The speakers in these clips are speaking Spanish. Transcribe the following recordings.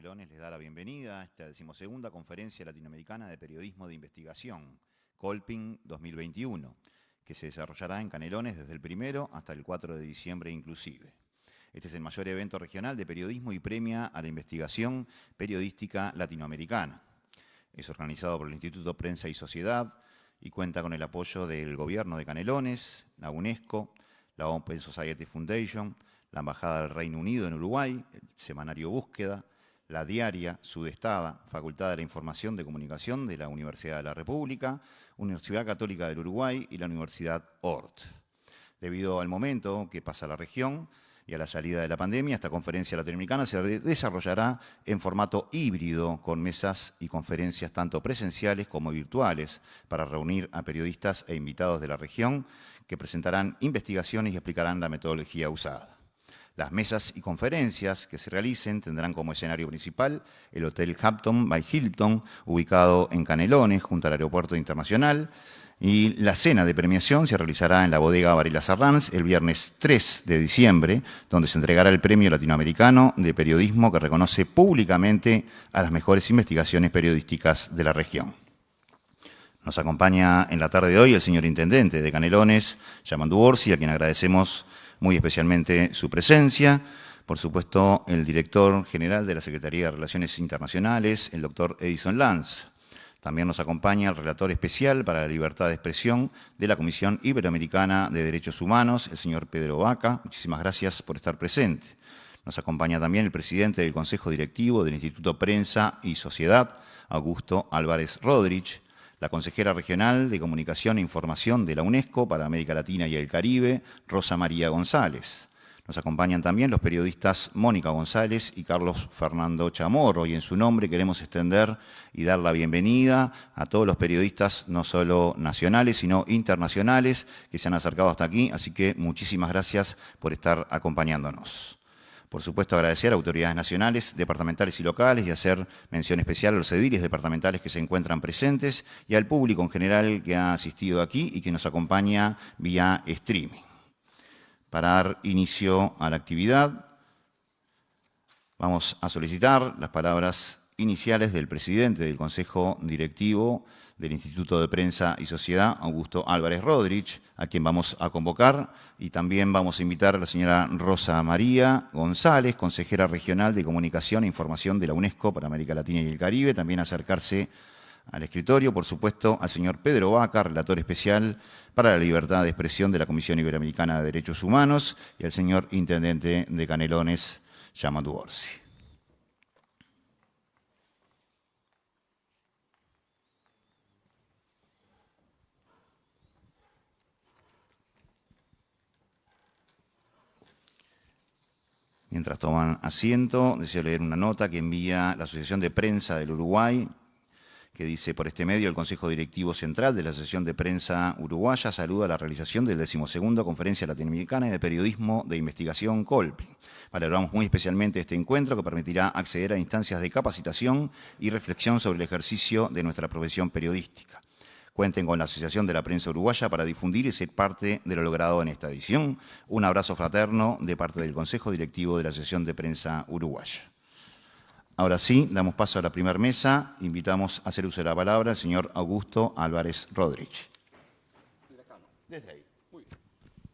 Canelones les da la bienvenida a esta 12ª Conferencia Latinoamericana de Periodismo de Investigación, Colping 2021, que se desarrollará en Canelones desde el 1 hasta el 4 de diciembre inclusive. Este es el mayor evento regional de periodismo y premia a la investigación periodística latinoamericana. Es organizado por el Instituto Prensa y Sociedad y cuenta con el apoyo del Gobierno de Canelones, la UNESCO, la Open Society Foundation, la Embajada del Reino Unido en Uruguay, el Semanario Búsqueda, la Diaria Sudestada, Facultad de la Información de Comunicación de la Universidad de la República, Universidad Católica del Uruguay y la Universidad Ort. Debido al momento que pasa la región y a la salida de la pandemia, esta conferencia latinoamericana se desarrollará en formato híbrido, con mesas y conferencias tanto presenciales como virtuales, para reunir a periodistas e invitados de la región que presentarán investigaciones y explicarán la metodología usada. Las mesas y conferencias que se realicen tendrán como escenario principal el Hotel Hampton by Hilton, ubicado en Canelones, junto al Aeropuerto Internacional, y la cena de premiación se realizará en la bodega Varela Sarranz el viernes 3 de diciembre, donde se entregará el Premio Latinoamericano de Periodismo que reconoce públicamente a las mejores investigaciones periodísticas de la región. Nos acompaña en la tarde de hoy el señor Intendente de Canelones, Yamandu Orsi, a quien agradecemos muy especialmente su presencia. Por supuesto, el director general de la Secretaría de Relaciones Internacionales, el doctor Edison Lanz. También nos acompaña el relator especial para la libertad de expresión de la Comisión Iberoamericana de Derechos Humanos, el señor Pedro Vaca. Muchísimas gracias por estar presente. Nos acompaña también el presidente del Consejo Directivo del Instituto Prensa y Sociedad, Augusto Álvarez Rodríguez, la consejera regional de Comunicación e Información de la UNESCO para América Latina y el Caribe, Rosa María González. Nos acompañan también los periodistas Mónica González y Carlos Fernando Chamorro, y en su nombre queremos extender y dar la bienvenida a todos los periodistas, no solo nacionales, sino internacionales, que se han acercado hasta aquí, así que muchísimas gracias por estar acompañándonos. Por supuesto, agradecer a autoridades nacionales, departamentales y locales y hacer mención especial a los ediles departamentales que se encuentran presentes y al público en general que ha asistido aquí y que nos acompaña vía streaming. Para dar inicio a la actividad, vamos a solicitar las palabras iniciales del presidente del Consejo Directivo del Instituto de Prensa y Sociedad, Augusto Álvarez Rodríguez, a quien vamos a convocar, y también vamos a invitar a la señora Rosa María González, consejera regional de Comunicación e Información de la UNESCO para América Latina y el Caribe, también a acercarse al escritorio. Por supuesto, al señor Pedro Vaca, relator especial para la libertad de expresión de la Comisión Iberoamericana de Derechos Humanos, y al señor intendente de Canelones, Yamandu Orsi. Mientras toman asiento, deseo leer una nota que envía la Asociación de Prensa del Uruguay, que dice: por este medio, el Consejo Directivo Central de la Asociación de Prensa Uruguaya saluda la realización del 12ª Conferencia Latinoamericana de Periodismo de Investigación, Colping. Valoramos muy especialmente este encuentro, que permitirá acceder a instancias de capacitación y reflexión sobre el ejercicio de nuestra profesión periodística. Cuenten con la Asociación de la Prensa Uruguaya para difundir y ser parte de lo logrado en esta edición. Un abrazo fraterno de parte del Consejo Directivo de la Asociación de Prensa Uruguaya. Ahora sí, damos paso a la primera mesa. Invitamos a hacer uso de la palabra al señor Augusto Álvarez Rodríguez. Desde ahí.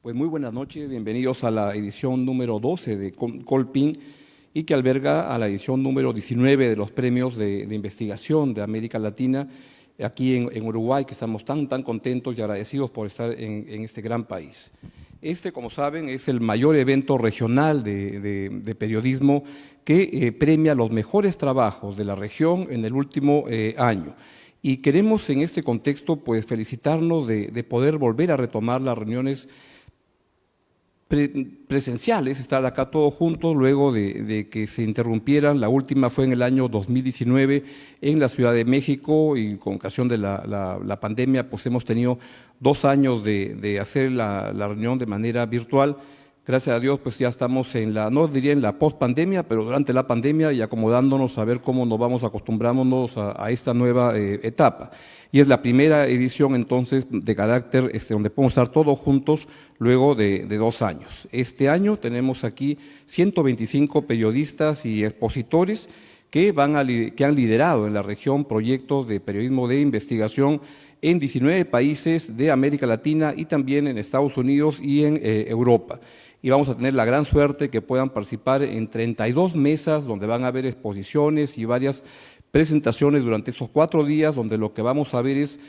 Pues muy buenas noches, bienvenidos a la edición número 12 de Colping, y que alberga a la edición número 19 de los premios de investigación de América Latina, aquí en Uruguay, que estamos tan contentos y agradecidos por estar en este gran país. Este, como saben, es el mayor evento regional de periodismo que premia los mejores trabajos de la región en el último año. Y queremos en este contexto pues felicitarnos de poder volver a retomar las reuniones presenciales, estar acá todos juntos luego de que se interrumpieran. La última fue en el año 2019 en la Ciudad de México, y con ocasión de la pandemia pues hemos tenido 2 años de hacer la reunión de manera virtual. Gracias a Dios pues ya estamos no diría en la post-pandemia, pero durante la pandemia, y acomodándonos a ver cómo nos vamos acostumbrándonos a esta nueva etapa. Y es la primera edición entonces de carácter donde podemos estar todos juntos luego de 2 años. Este año tenemos aquí 125 periodistas y expositores que han liderado en la región proyectos de periodismo de investigación en 19 países de América Latina y también en Estados Unidos y en Europa. Y vamos a tener la gran suerte que puedan participar en 32 mesas donde van a haber exposiciones y varias presentaciones durante esos 4 días, donde lo que vamos a ver es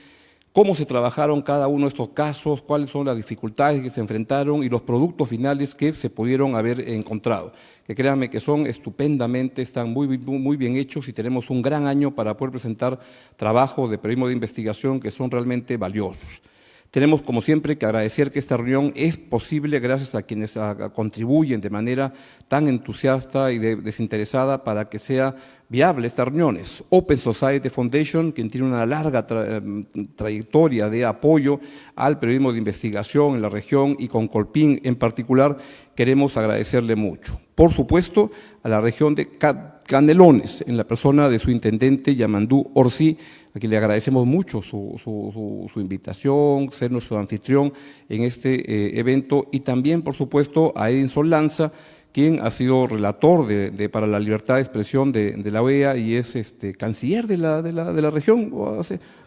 cómo se trabajaron cada uno de estos casos, cuáles son las dificultades que se enfrentaron y los productos finales que se pudieron haber encontrado. Que créanme que son estupendamente, están muy bien hechos y tenemos un gran año para poder presentar trabajos de periodismo de investigación que son realmente valiosos. Tenemos, como siempre, que agradecer que esta reunión es posible gracias a quienes contribuyen de manera tan entusiasta y desinteresada para que sea viable estas reuniones. Open Society Foundation, quien tiene una larga trayectoria de apoyo al periodismo de investigación en la región y con Colpin en particular, queremos agradecerle mucho. Por supuesto, a la región de Canelones, en la persona de su intendente Yamandú Orsi, a quien le agradecemos mucho su invitación, ser nuestro anfitrión en este evento, y también, por supuesto, a Edinson Lanza, quien ha sido relator para la libertad de expresión de la OEA y es canciller de la región,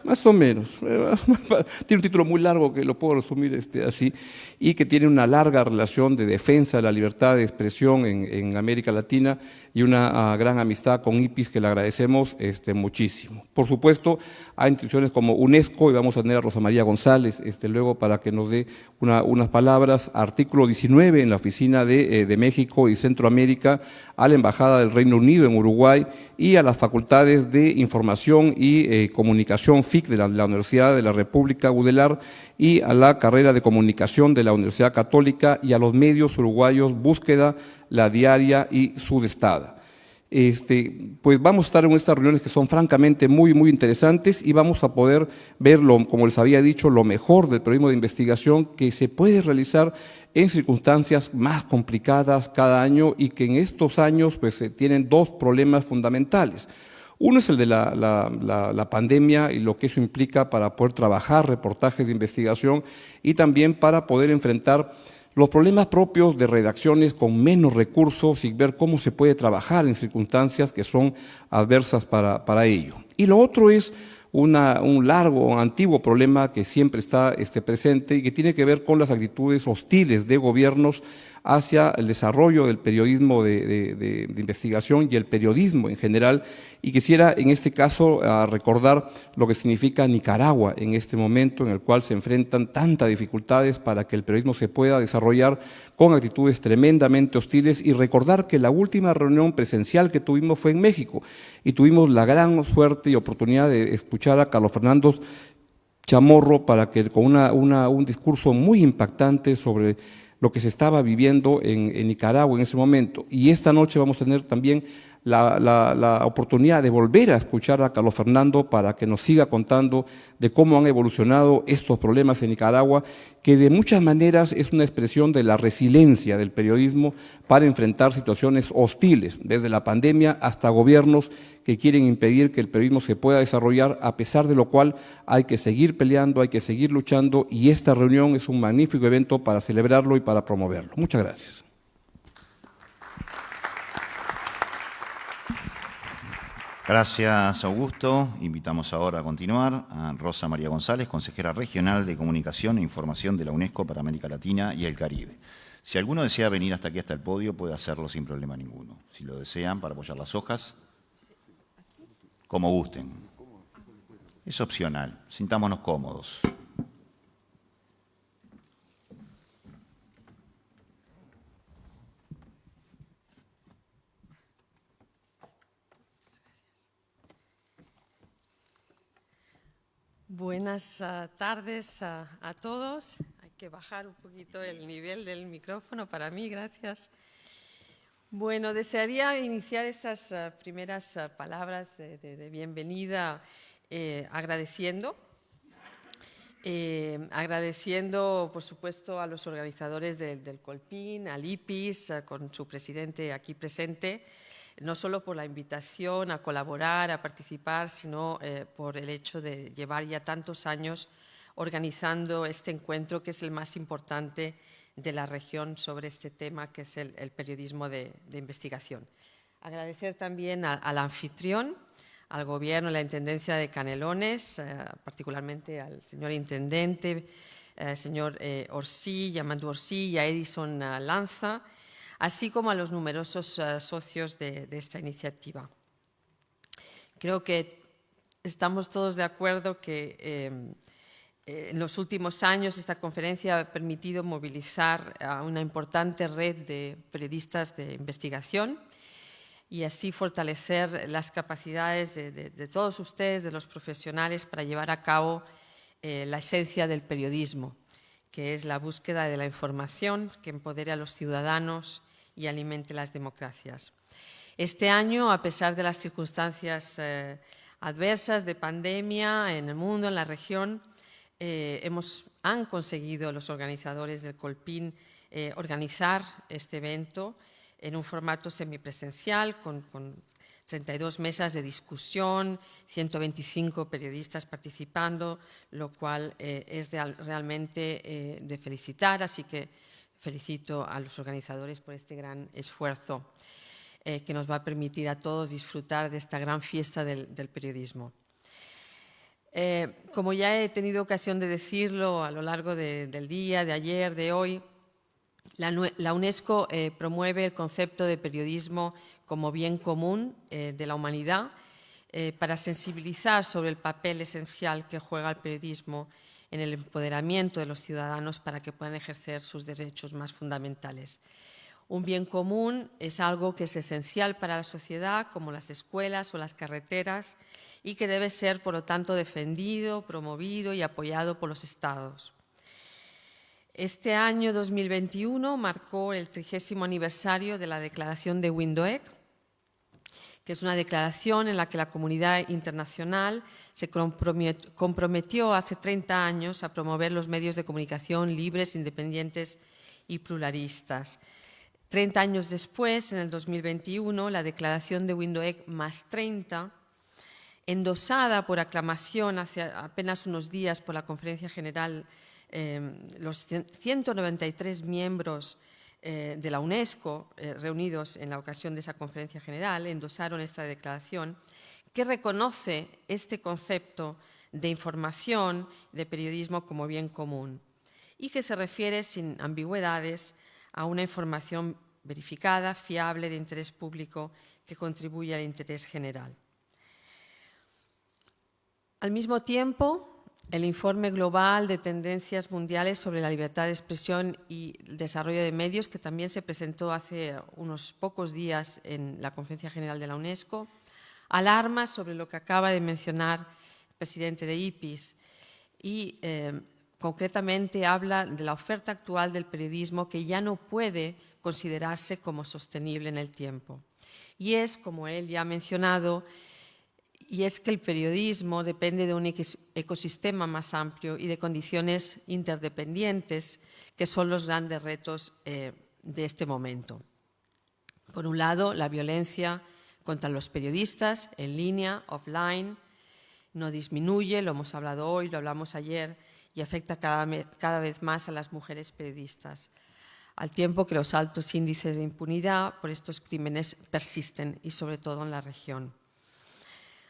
más o menos. Tiene un título muy largo que lo puedo resumir así, y que tiene una larga relación de defensa de la libertad de expresión en América Latina y una gran amistad con IPIS que le agradecemos muchísimo. Por supuesto, hay instituciones como UNESCO, y vamos a tener a Rosa María González luego para que nos dé unas palabras. Artículo 19 en la Oficina de México y Centroamérica, a la Embajada del Reino Unido en Uruguay y a las Facultades de Información y Comunicación FIC de la Universidad de la República UDELAR y a la carrera de Comunicación de la Universidad Católica y a los medios uruguayos Búsqueda, La Diaria y Sudestada. Pues vamos a estar en estas reuniones que son francamente muy interesantes y vamos a poder ver, como les había dicho, lo mejor del periodismo de investigación que se puede realizar en circunstancias más complicadas cada año y que en estos años pues se tienen 2 problemas fundamentales. Uno es el de la pandemia y lo que eso implica para poder trabajar reportajes de investigación y también para poder enfrentar los problemas propios de redacciones con menos recursos y ver cómo se puede trabajar en circunstancias que son adversas para ello. Y lo otro es un largo, antiguo problema que siempre está presente y que tiene que ver con las actitudes hostiles de gobiernos hacia el desarrollo del periodismo de investigación y el periodismo en general, y quisiera en este caso recordar lo que significa Nicaragua en este momento en el cual se enfrentan tantas dificultades para que el periodismo se pueda desarrollar con actitudes tremendamente hostiles, y recordar que la última reunión presencial que tuvimos fue en México y tuvimos la gran suerte y oportunidad de escuchar a Carlos Fernando Chamorro para que con un discurso muy impactante sobre lo que se estaba viviendo en Nicaragua en ese momento. Y esta noche vamos a tener también la oportunidad de volver a escuchar a Carlos Fernando para que nos siga contando de cómo han evolucionado estos problemas en Nicaragua, que de muchas maneras es una expresión de la resiliencia del periodismo para enfrentar situaciones hostiles, desde la pandemia hasta gobiernos que quieren impedir que el periodismo se pueda desarrollar, a pesar de lo cual hay que seguir peleando, hay que seguir luchando, y esta reunión es un magnífico evento para celebrarlo y para promoverlo. Muchas gracias. Gracias, Augusto. Invitamos ahora a continuar a Rosa María González, consejera regional de Comunicación e Información de la UNESCO para América Latina y el Caribe. Si alguno desea venir hasta aquí, hasta el podio, puede hacerlo sin problema ninguno. Si lo desean, para apoyar las hojas, como gusten. Es opcional, sintámonos cómodos. Buenas tardes a todos. Hay que bajar un poquito el nivel del micrófono para mí, gracias. Bueno, desearía iniciar estas primeras palabras de bienvenida agradeciendo, por supuesto, a los organizadores del Colpin, al IPIS, con su presidente aquí presente, no solo por la invitación a colaborar, a participar, sino por el hecho de llevar ya tantos años organizando este encuentro, que es el más importante de la región sobre este tema, que es el periodismo de investigación. Agradecer también al anfitrión, al Gobierno y la Intendencia de Canelones, particularmente al señor Intendente, señor Orsí, Yamandu Orsí y a Edison Lanza, así como a los numerosos socios de esta iniciativa. Creo que estamos todos de acuerdo que en los últimos años esta conferencia ha permitido movilizar a una importante red de periodistas de investigación y así fortalecer las capacidades de todos ustedes, de los profesionales, para llevar a cabo la esencia del periodismo, que es la búsqueda de la información que empodere a los ciudadanos y alimente las democracias. Este año, a pesar de las circunstancias adversas de pandemia en el mundo, en la región, han conseguido los organizadores del Colpin organizar este evento en un formato semipresencial con 32 mesas de discusión, 125 periodistas participando, lo cual es realmente de felicitar, así que felicito a los organizadores por este gran esfuerzo que nos va a permitir a todos disfrutar de esta gran fiesta del periodismo. Como ya he tenido ocasión de decirlo a lo largo del día, de ayer, de hoy, la UNESCO promueve el concepto de periodismo como bien común de la humanidad para sensibilizar sobre el papel esencial que juega el periodismo en el empoderamiento de los ciudadanos para que puedan ejercer sus derechos más fundamentales. Un bien común es algo que es esencial para la sociedad, como las escuelas o las carreteras, y que debe ser, por lo tanto, defendido, promovido y apoyado por los Estados. Este año 2021 marcó el 30º aniversario de la Declaración de Windhoek, que es una declaración en la que la comunidad internacional se comprometió hace 30 años a promover los medios de comunicación libres, independientes y pluralistas. 30 años después, en el 2021, la Declaración de Windhoek más 30, endosada por aclamación hace apenas unos días por la Conferencia General, los 193 miembros de la UNESCO reunidos en la ocasión de esa Conferencia General endosaron esta declaración que reconoce este concepto de información, de periodismo como bien común y que se refiere sin ambigüedades a una información verificada, fiable, de interés público que contribuye al interés general. Al mismo tiempo, el Informe Global de Tendencias Mundiales sobre la Libertad de Expresión y el Desarrollo de Medios, que también se presentó hace unos pocos días en la Conferencia General de la UNESCO, alarma sobre lo que acaba de mencionar el presidente de IPIS y concretamente habla de la oferta actual del periodismo que ya no puede considerarse como sostenible en el tiempo. Y es, como él ya ha mencionado, y es que el periodismo depende de un ecosistema más amplio y de condiciones interdependientes que son los grandes retos de este momento. Por un lado, la violencia contra los periodistas en línea, offline, no disminuye, lo hemos hablado hoy, lo hablamos ayer, y afecta cada vez más a las mujeres periodistas, al tiempo que los altos índices de impunidad por estos crímenes persisten y sobre todo en la región.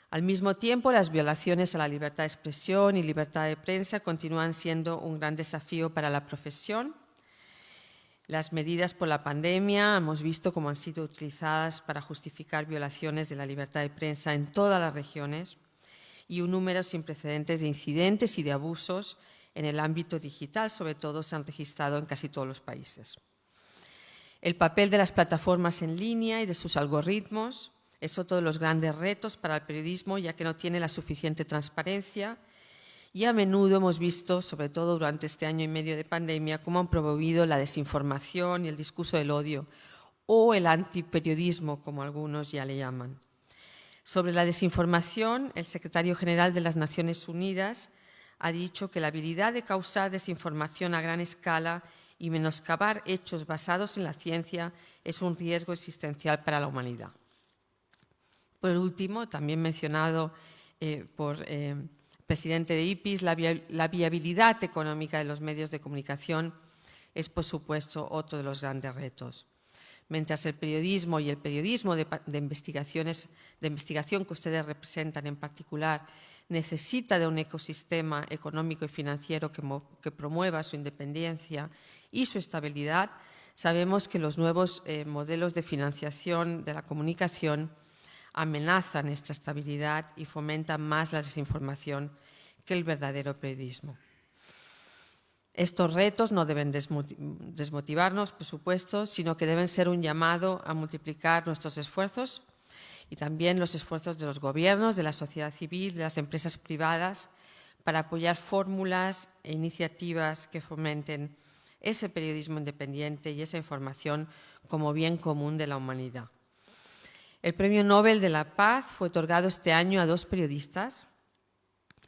Al mismo tiempo, las violaciones a la libertad de expresión y libertad de prensa continúan siendo un gran desafío para la profesión. Las medidas por la pandemia hemos visto cómo han sido utilizadas para justificar violaciones de la libertad de prensa en todas las regiones y un número sin precedentes de incidentes y de abusos en el ámbito digital, sobre todo, se han registrado en casi todos los países. El papel de las plataformas en línea y de sus algoritmos es otro de los grandes retos para el periodismo, ya que no tiene la suficiente transparencia y a menudo hemos visto, sobre todo durante este año y medio de pandemia, cómo han promovido la desinformación y el discurso del odio o el antiperiodismo, como algunos ya le llaman. Sobre la desinformación, el secretario general de las Naciones Unidas ha dicho que la habilidad de causar desinformación a gran escala y menoscabar hechos basados en la ciencia es un riesgo existencial para la humanidad. Por último, también mencionado por el presidente de IPIS, la viabilidad económica de los medios de comunicación es, por supuesto, otro de los grandes retos. Mientras el periodismo y el periodismo de investigación que ustedes representan en particular necesita de un ecosistema económico y financiero que promueva su independencia y su estabilidad, sabemos que los nuevos modelos de financiación de la comunicación amenazan esta estabilidad y fomentan más la desinformación que el verdadero periodismo. Estos retos no deben desmotivarnos, por supuesto, sino que deben ser un llamado a multiplicar nuestros esfuerzos y también los esfuerzos de los gobiernos, de la sociedad civil, de las empresas privadas, para apoyar fórmulas e iniciativas que fomenten ese periodismo independiente y esa información como bien común de la humanidad. El Premio Nobel de la Paz fue otorgado este año a 2 periodistas,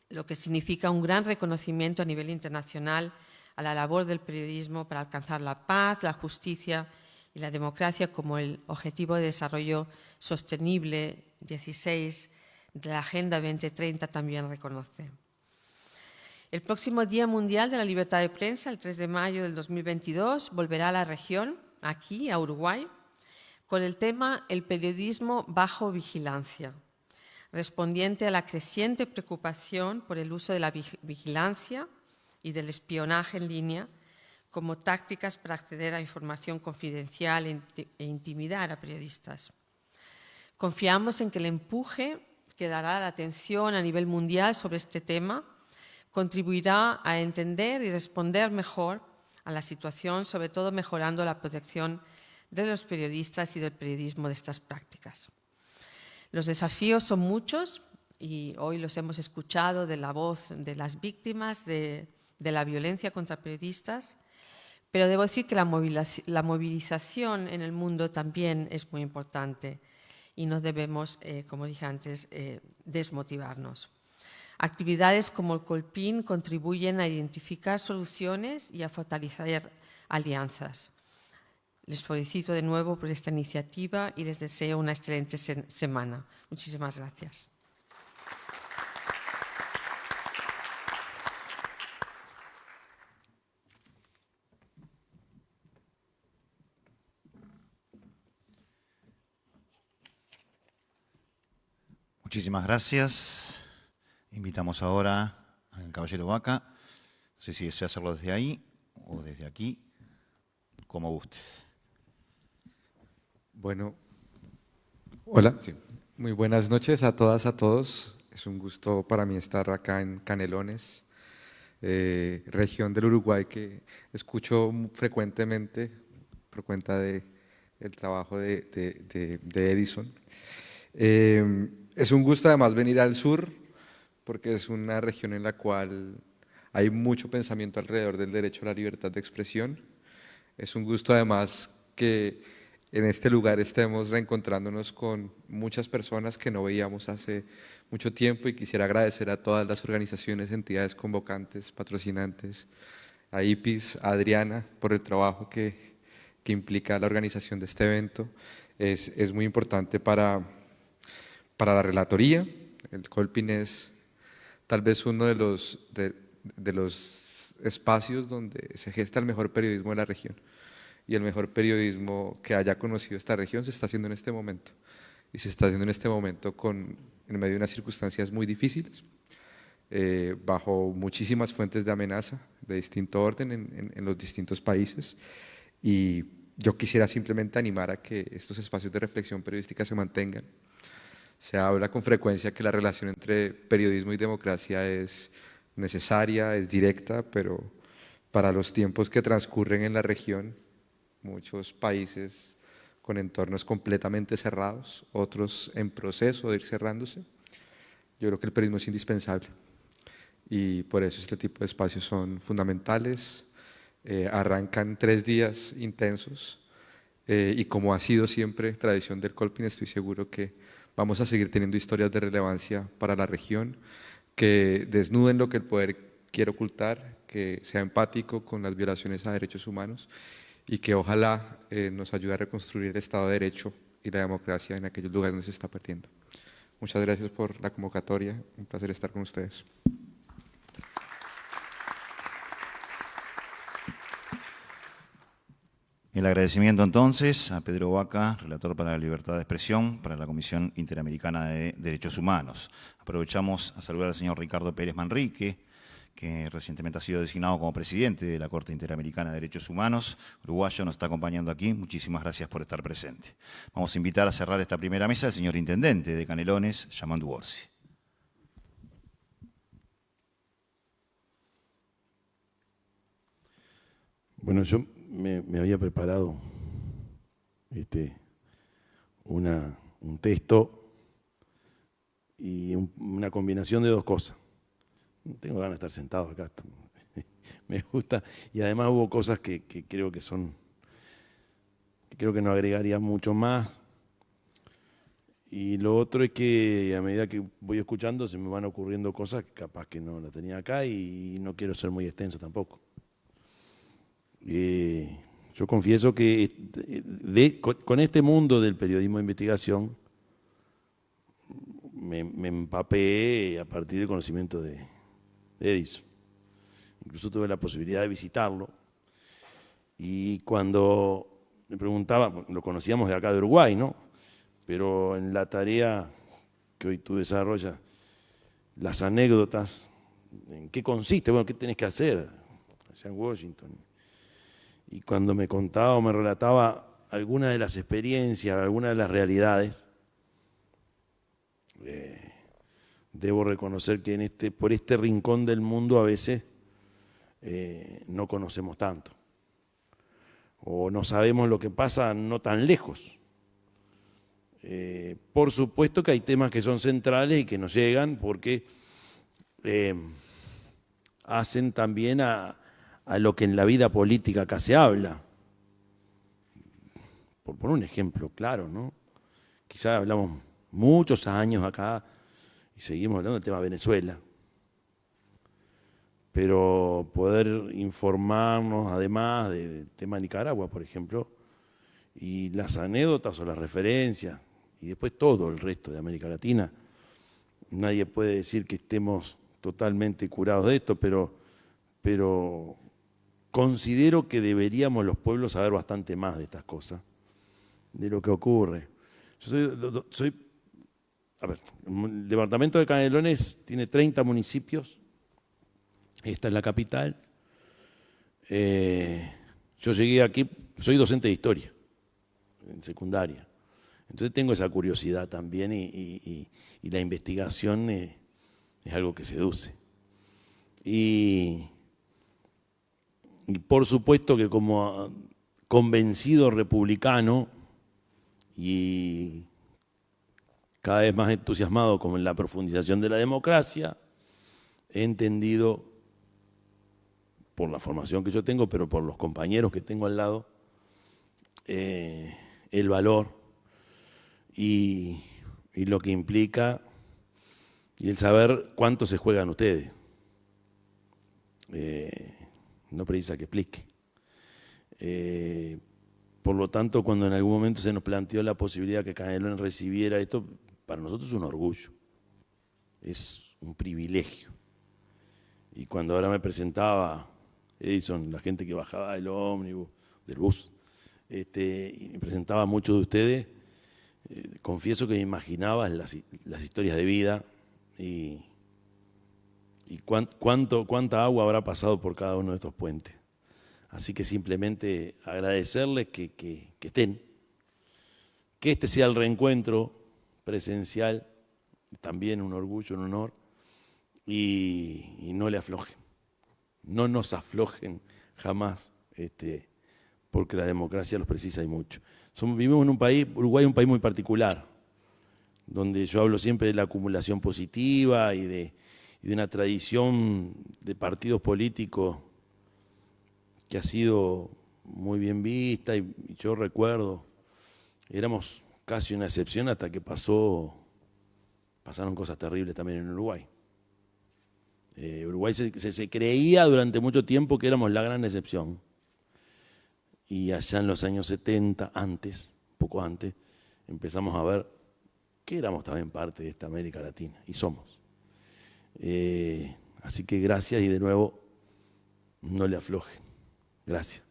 lo que significa un gran reconocimiento a nivel internacional a la labor del periodismo para alcanzar la paz, la justicia y la democracia como el Objetivo de Desarrollo Sostenible 16 de la Agenda 2030 también reconoce. El próximo Día Mundial de la Libertad de Prensa, el 3 de mayo del 2022, volverá a la región, aquí, a Uruguay, con el tema «El periodismo bajo vigilancia», respondiente a la creciente preocupación por el uso de la vigilancia y del espionaje en línea como tácticas para acceder a información confidencial e intimidar a periodistas. Confiamos en que el empuje que dará la atención a nivel mundial sobre este tema contribuirá a entender y responder mejor a la situación, sobre todo mejorando la protección de los periodistas y del periodismo de estas prácticas. Los desafíos son muchos y hoy los hemos escuchado de la voz de las víctimas de la violencia contra periodistas, pero debo decir que la movilización en el mundo también es muy importante y no debemos, como dije antes, desmotivarnos. Actividades como el Colpin contribuyen a identificar soluciones y a fortalecer alianzas. Les felicito de nuevo por esta iniciativa y les deseo una excelente semana. Muchísimas gracias. Muchísimas gracias. Invitamos ahora al caballero Vaca. No sé si desea hacerlo desde ahí o desde aquí, como gustes. Bueno, hola. Sí. Muy buenas noches a todas, a todos. Es un gusto para mí estar acá en Canelones, región del Uruguay que escucho frecuentemente por cuenta del trabajo de Edison. Es un gusto además venir al sur porque es una región en la cual hay mucho pensamiento alrededor del derecho a la libertad de expresión. Es un gusto además que en este lugar estemos reencontrándonos con muchas personas que no veíamos hace mucho tiempo y quisiera agradecer a todas las organizaciones, entidades convocantes, patrocinantes, a IPIS, a Adriana por el trabajo que implica la organización de este evento. Es muy importante para la relatoría. El Colpin es tal vez uno de los espacios donde se gesta el mejor periodismo de la región. Y el mejor periodismo que haya conocido esta región se está haciendo en este momento. Y se está haciendo en este momento en medio de unas circunstancias muy difíciles, bajo muchísimas fuentes de amenaza de distinto orden en los distintos países. Y yo quisiera simplemente animar a que estos espacios de reflexión periodística se mantengan. Se habla con frecuencia que la relación entre periodismo y democracia es necesaria, es directa, pero para los tiempos que transcurren en la región, muchos países con entornos completamente cerrados, otros en proceso de ir cerrándose, yo creo que el periodismo es indispensable y por eso este tipo de espacios son fundamentales. Arrancan 3 días intensos y como ha sido siempre tradición del Colpin, estoy seguro que vamos a seguir teniendo historias de relevancia para la región, que desnuden lo que el poder quiere ocultar, que sea empático con las violaciones a derechos humanos y que ojalá nos ayude a reconstruir el Estado de Derecho y la democracia en aquellos lugares donde se está perdiendo. Muchas gracias por la convocatoria, un placer estar con ustedes. El agradecimiento entonces a Pedro Vaca, relator para la libertad de expresión, para la Comisión Interamericana de Derechos Humanos. Aprovechamos a saludar al señor Ricardo Pérez Manrique, que recientemente ha sido designado como presidente de la Corte Interamericana de Derechos Humanos. Uruguayo nos está acompañando aquí. Muchísimas gracias por estar presente. Vamos a invitar a cerrar esta primera mesa al señor Intendente de Canelones, Yamandu Orsi. Bueno, yo me había preparado un texto y una combinación de dos cosas. Tengo ganas de estar sentado acá, me gusta, y además hubo cosas que creo que no agregaría mucho más. Y lo otro es que a medida que voy escuchando se me van ocurriendo cosas que capaz que no las tenía acá y no quiero ser muy extenso tampoco. Yo confieso que con este mundo del periodismo de investigación me empapé a partir del conocimiento de Edison. Incluso tuve la posibilidad de visitarlo y cuando me preguntaba, lo conocíamos de acá de Uruguay, ¿no? Pero en la tarea que hoy tú desarrollas, las anécdotas, ¿en qué consiste? Bueno, ¿qué tenés que hacer allá en Washington? Y cuando me contaba o me relataba algunas de las experiencias, algunas de las realidades, debo reconocer que por este rincón del mundo a veces no conocemos tanto. O no sabemos lo que pasa no tan lejos. Por supuesto que hay temas que son centrales y que nos llegan porque hacen también a lo que en la vida política acá se habla. Por poner un ejemplo claro, ¿no? Quizás hablamos muchos años acá y seguimos hablando del tema Venezuela. Pero poder informarnos además del tema Nicaragua, por ejemplo, y las anécdotas o las referencias, y después todo el resto de América Latina, nadie puede decir que estemos totalmente curados de esto, pero considero que deberíamos los pueblos saber bastante más de estas cosas, de lo que ocurre. Yo el departamento de Canelones tiene 30 municipios, esta es la capital. Yo llegué aquí, soy docente de historia, en secundaria, entonces tengo esa curiosidad también y la investigación es algo que seduce. Y por supuesto que como convencido republicano y cada vez más entusiasmado como en la profundización de la democracia, he entendido, por la formación que yo tengo, pero por los compañeros que tengo al lado, el valor y lo que implica y el saber cuánto se juegan ustedes. No precisa que explique. Por lo tanto, cuando en algún momento se nos planteó la posibilidad que Canelones recibiera esto, para nosotros es un orgullo, es un privilegio. Y cuando ahora me presentaba Edison, la gente que bajaba del ómnibus, del bus, y me presentaba a muchos de ustedes, confieso que me imaginaba las historias de vida y cuánta agua habrá pasado por cada uno de estos puentes. Así que simplemente agradecerles que estén, que este sea el reencuentro presencial, también un orgullo, un honor, y no le aflojen, no nos aflojen jamás, porque la democracia los precisa y mucho. Vivimos en un país, Uruguay es un país muy particular, donde yo hablo siempre de la acumulación positiva y de una tradición de partidos políticos que ha sido muy bien vista, y yo recuerdo, éramos casi una excepción hasta que pasaron cosas terribles también en Uruguay. Uruguay se creía durante mucho tiempo que éramos la gran excepción. Y allá en los años 70, poco antes, empezamos a ver que éramos también parte de esta América Latina, y somos. Así que gracias y de nuevo, no le aflojen. Gracias.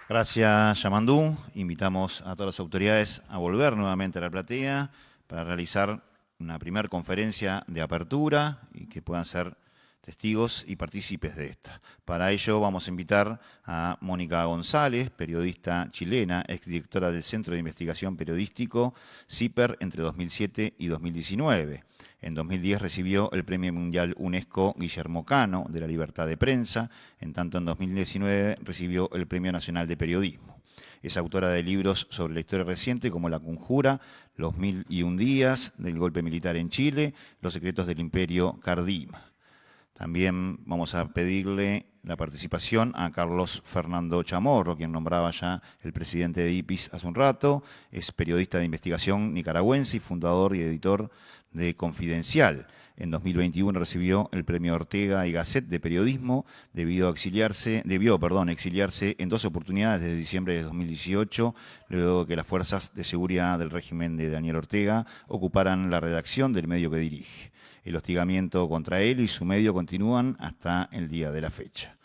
Gracias, Yamandú. Invitamos a todas las autoridades a volver nuevamente a la platea para realizar una primera conferencia de apertura y que puedan ser testigos y partícipes de esta. Para ello vamos a invitar a Mónica González, periodista chilena, exdirectora del Centro de Investigación Periodístico CIPER entre 2007 y 2019. En 2010 recibió el Premio Mundial UNESCO Guillermo Cano de la Libertad de Prensa, en tanto en 2019 recibió el Premio Nacional de Periodismo. Es autora de libros sobre la historia reciente como La Conjura, Los 1001 días del golpe militar en Chile, Los secretos del imperio Cardima. También vamos a pedirle la participación a Carlos Fernando Chamorro, quien nombraba ya el presidente de IPIS hace un rato. Es periodista de investigación nicaragüense y fundador y editor de Confidencial. En 2021 recibió el Premio Ortega y Gasset de Periodismo, debió exiliarse en 2 oportunidades desde diciembre de 2018, luego de que las fuerzas de seguridad del régimen de Daniel Ortega ocuparan la redacción del medio que dirige. El hostigamiento contra él y su medio continúan hasta el día de la fecha.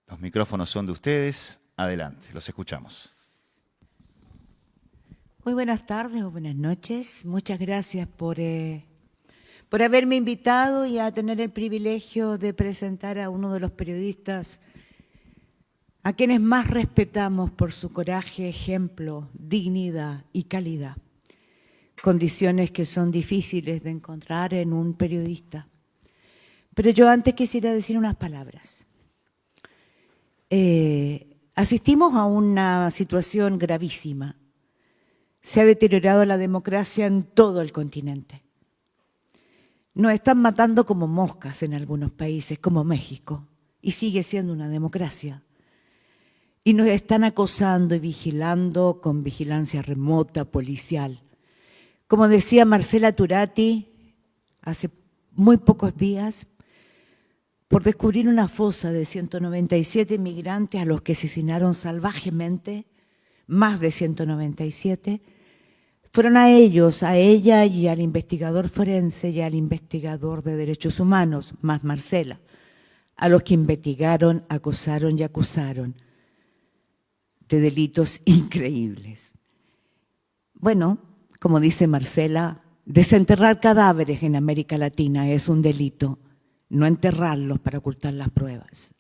Los micrófonos son de ustedes. Adelante, los escuchamos. Muy buenas tardes o buenas noches. Muchas gracias por haberme invitado y a tener el privilegio de presentar a uno de los periodistas a quienes más respetamos por su coraje, ejemplo, dignidad y calidad. Condiciones que son difíciles de encontrar en un periodista. Pero yo antes quisiera decir unas palabras. Asistimos a una situación gravísima. Se ha deteriorado la democracia en todo el continente. Nos están matando como moscas en algunos países, como México, y sigue siendo una democracia. Y nos están acosando y vigilando con vigilancia remota, policial. Como decía Marcela Turati hace muy pocos días, por descubrir una fosa de 197 inmigrantes a los que asesinaron salvajemente, más de 197, fueron a ellos, a ella y al investigador forense y al investigador de derechos humanos, más Marcela, a los que investigaron, acosaron y acusaron de delitos increíbles. Bueno, como dice Marcela, desenterrar cadáveres en América Latina es un delito, no enterrarlos para ocultar las pruebas.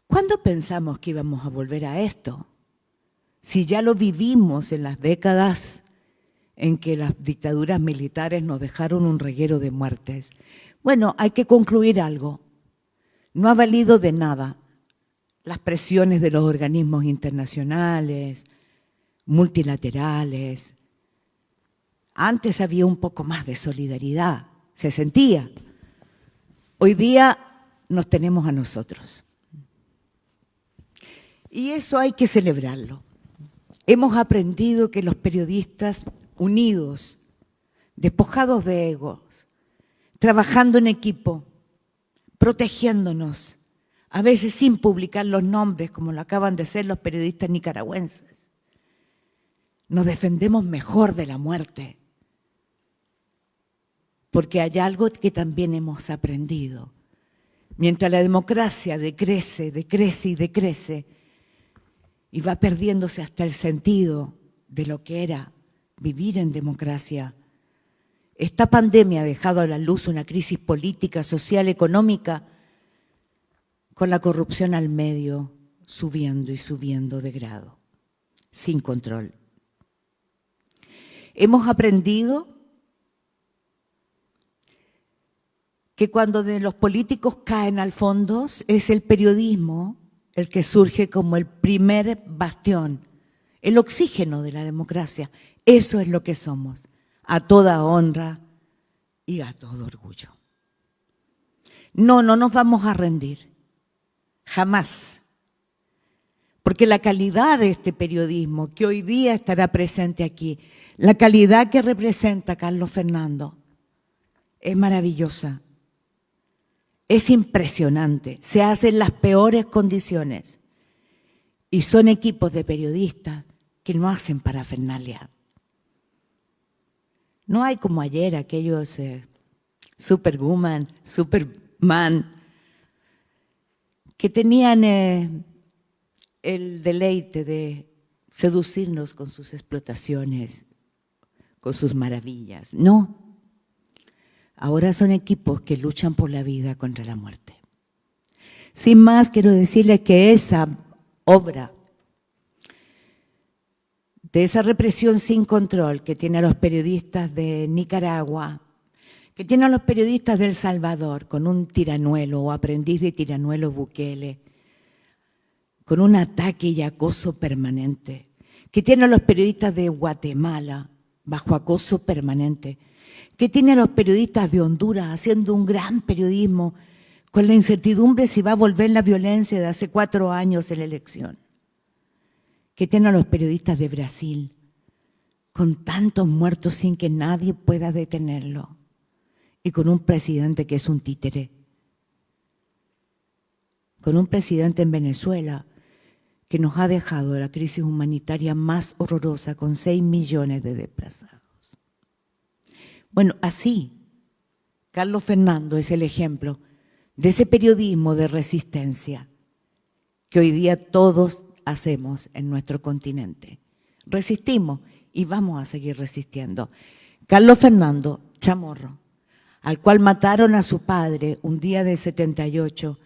¿Cuándo pensamos que íbamos a volver a esto? Si ya lo vivimos en las décadas en que las dictaduras militares nos dejaron un reguero de muertes. Bueno, hay que concluir algo. No ha valido de nada las presiones de los organismos internacionales, multilaterales. Antes había un poco más de solidaridad, se sentía. Hoy día nos tenemos a nosotros. Y eso hay que celebrarlo. Hemos aprendido que los periodistas unidos, despojados de egos, trabajando en equipo, protegiéndonos, a veces sin publicar los nombres, como lo acaban de hacer los periodistas nicaragüenses. Nos defendemos mejor de la muerte, porque hay algo que también hemos aprendido. Mientras la democracia decrece, decrece y decrece, y va perdiéndose hasta el sentido de lo que era vivir en democracia, esta pandemia ha dejado a la luz una crisis política, social, económica, con la corrupción al medio, subiendo y subiendo de grado, sin control. Hemos aprendido que cuando de los políticos caen al fondo, es el periodismo el que surge como el primer bastión, el oxígeno de la democracia. Eso es lo que somos, a toda honra y a todo orgullo. No nos vamos a rendir. Jamás. Porque la calidad de este periodismo que hoy día estará presente aquí, la calidad que representa Carlos Fernando, es maravillosa. Es impresionante. Se hace en las peores condiciones. Y son equipos de periodistas que no hacen parafernalia. No hay como ayer aquellos superwoman, super Mann, que tenían el deleite de seducirnos con sus explotaciones, con sus maravillas. No, ahora son equipos que luchan por la vida contra la muerte. Sin más, quiero decirles que esa obra de esa represión sin control que tiene a los periodistas de Nicaragua, que tiene a los periodistas de El Salvador con un tiranuelo o aprendiz de tiranuelo Bukele, con un ataque y acoso permanente, que tiene a los periodistas de Guatemala bajo acoso permanente, que tiene a los periodistas de Honduras haciendo un gran periodismo con la incertidumbre si va a volver la violencia de hace 4 años en la elección, que tiene a los periodistas de Brasil con tantos muertos sin que nadie pueda detenerlo y con un presidente que es un títere, con un presidente en Venezuela que nos ha dejado la crisis humanitaria más horrorosa con 6 millones de desplazados. Bueno, así, Carlos Fernando es el ejemplo de ese periodismo de resistencia que hoy día todos hacemos en nuestro continente. Resistimos y vamos a seguir resistiendo. Carlos Fernando Chamorro, al cual mataron a su padre un día de 78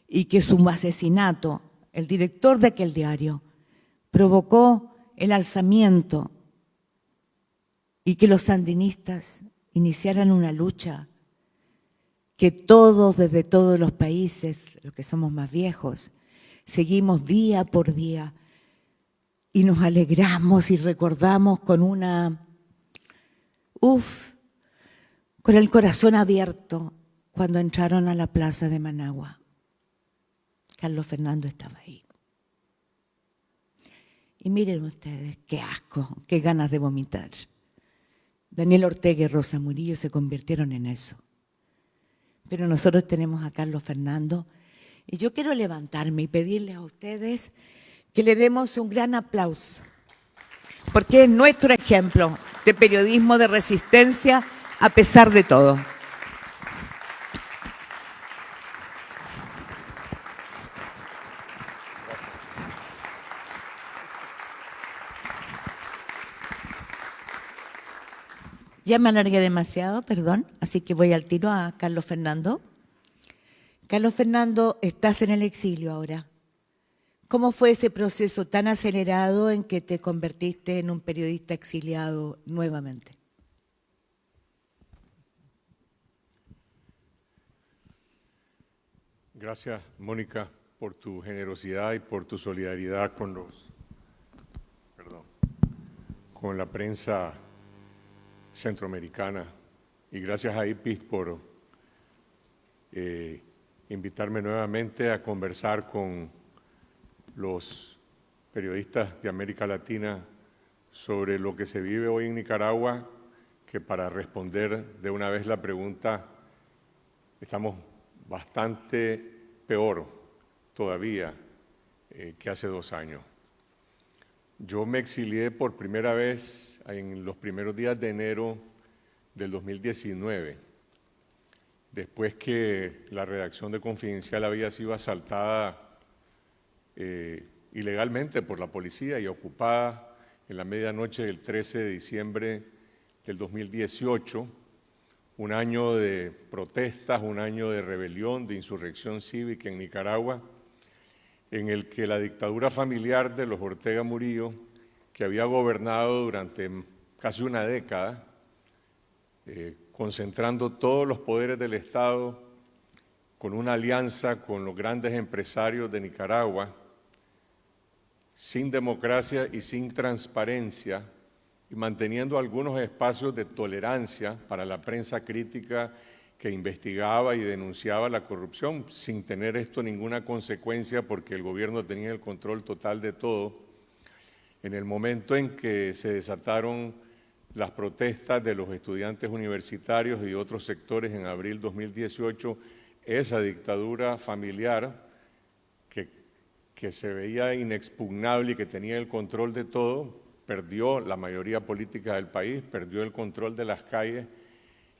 y que su asesinato, el director de aquel diario, provocó el alzamiento y que los sandinistas iniciaran una lucha que todos, desde todos los países, los que somos más viejos, seguimos día por día y nos alegramos y recordamos con con el corazón abierto cuando entraron a la plaza de Managua. Carlos Fernando estaba ahí. Y miren ustedes, qué asco, qué ganas de vomitar. Daniel Ortega y Rosa Murillo se convirtieron en eso. Pero nosotros tenemos a Carlos Fernando y yo quiero levantarme y pedirles a ustedes que le demos un gran aplauso, porque es nuestro ejemplo de periodismo de resistencia a pesar de todo. Ya me alargué demasiado, perdón, así que voy al tiro a Carlos Fernando. Carlos Fernando, estás en el exilio ahora. ¿Cómo fue ese proceso tan acelerado en que te convertiste en un periodista exiliado nuevamente? Gracias, Mónica, por tu generosidad y por tu solidaridad con la prensa centroamericana. Y gracias a IPIS por invitarme nuevamente a conversar con los periodistas de América Latina sobre lo que se vive hoy en Nicaragua, que para responder de una vez la pregunta, estamos bastante peor todavía que hace 2 años. Yo me exilié por primera vez en los primeros días de enero del 2019, después que la redacción de Confidencial había sido asaltada ilegalmente por la policía y ocupada en la medianoche del 13 de diciembre del 2018, un año de protestas, un año de rebelión, de insurrección cívica en Nicaragua, en el que la dictadura familiar de los Ortega Murillo, que había gobernado durante casi una década, concentrando todos los poderes del Estado con una alianza con los grandes empresarios de Nicaragua, sin democracia y sin transparencia, y manteniendo algunos espacios de tolerancia para la prensa crítica que investigaba y denunciaba la corrupción, sin tener esto ninguna consecuencia porque el gobierno tenía el control total de todo. En el momento en que se desataron las protestas de los estudiantes universitarios y otros sectores en abril 2018, esa dictadura familiar que se veía inexpugnable y que tenía el control de todo, perdió la mayoría política del país, perdió el control de las calles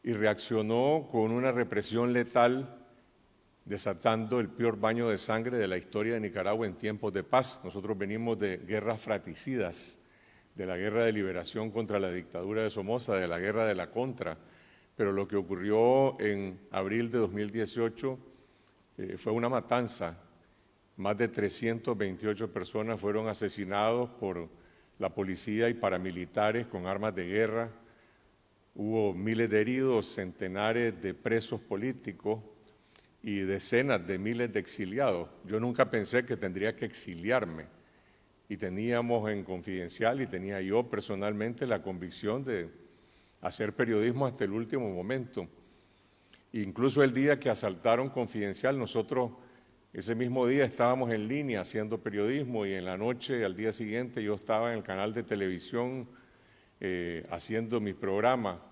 y reaccionó con una represión letal desatando el peor baño de sangre de la historia de Nicaragua en tiempos de paz. Nosotros venimos de guerras fratricidas, de la guerra de liberación contra la dictadura de Somoza, de la guerra de la Contra, pero lo que ocurrió en abril de 2018 fue una matanza. Más de 328 personas fueron asesinados por la policía y paramilitares con armas de guerra. Hubo miles de heridos, centenares de presos políticos y decenas de miles de exiliados. Yo nunca pensé que tendría que exiliarme y teníamos en Confidencial y tenía yo personalmente la convicción de hacer periodismo hasta el último momento. Incluso el día que asaltaron Confidencial, nosotros ese mismo día estábamos en línea haciendo periodismo y en la noche, al día siguiente, yo estaba en el canal de televisión haciendo mi programa.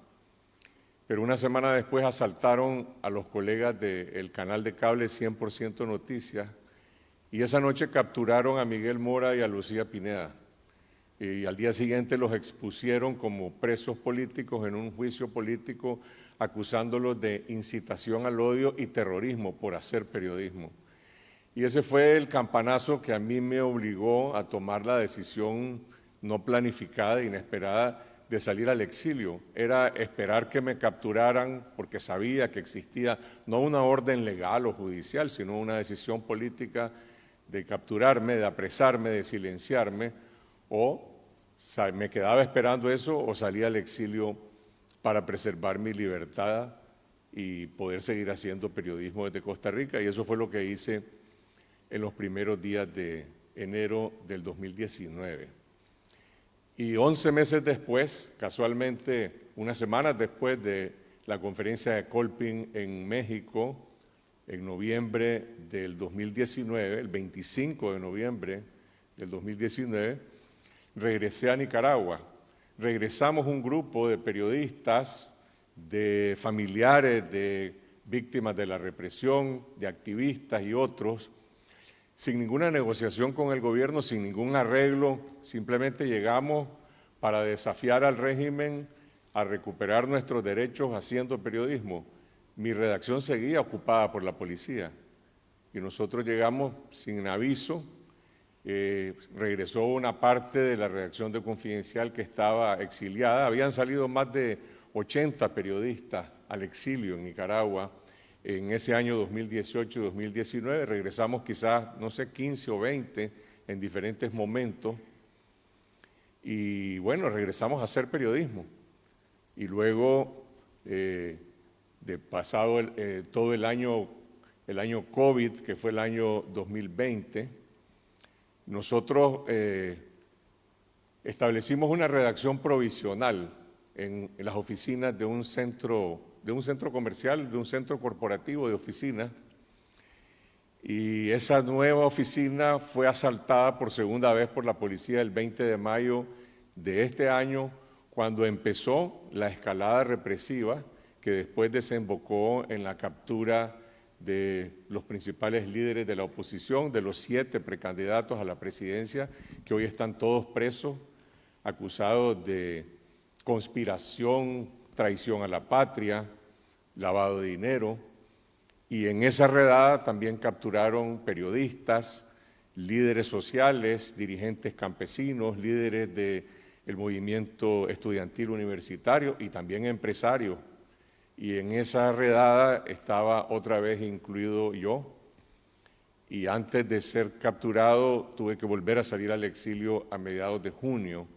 Pero una semana después asaltaron a los colegas del canal de cable 100% Noticias y esa noche capturaron a Miguel Mora y a Lucía Pineda. Y al día siguiente los expusieron como presos políticos en un juicio político acusándolos de incitación al odio y terrorismo por hacer periodismo. Y ese fue el campanazo que a mí me obligó a tomar la decisión no planificada e inesperada de salir al exilio. Era esperar que me capturaran porque sabía que existía no una orden legal o judicial, sino una decisión política de capturarme, de apresarme, de silenciarme, o me quedaba esperando eso o salía al exilio para preservar mi libertad y poder seguir haciendo periodismo desde Costa Rica. Y eso fue lo que hice en los primeros días de enero del 2019. Y 11 meses después, casualmente unas semanas después de la conferencia de Colpin en México, en noviembre del 2019, el 25 de noviembre del 2019, regresé a Nicaragua. Regresamos un grupo de periodistas, de familiares de víctimas de la represión, de activistas y otros, sin ninguna negociación con el gobierno, sin ningún arreglo, simplemente llegamos para desafiar al régimen a recuperar nuestros derechos haciendo periodismo. Mi redacción seguía ocupada por la policía y nosotros llegamos sin aviso. Regresó una parte de la redacción de Confidencial que estaba exiliada. Habían salido más de 80 periodistas al exilio en Nicaragua en ese año 2018 y 2019, regresamos quizás, no sé, 15 o 20 en diferentes momentos y bueno, regresamos a hacer periodismo. Y luego, de pasado todo el año COVID, que fue el año 2020, nosotros establecimos una redacción provisional en las oficinas de un centro comercial, de un centro corporativo de oficinas, y esa nueva oficina fue asaltada por segunda vez por la policía el 20 de mayo de este año, cuando empezó la escalada represiva que después desembocó en la captura de los principales líderes de la oposición, de los 7 precandidatos a la presidencia, que hoy están todos presos, acusados de conspiración, traición a la patria, lavado de dinero, y en esa redada también capturaron periodistas, líderes sociales, dirigentes campesinos, líderes del movimiento estudiantil universitario y también empresarios. Y en esa redada estaba otra vez incluido yo, y antes de ser capturado tuve que volver a salir al exilio a mediados de junio.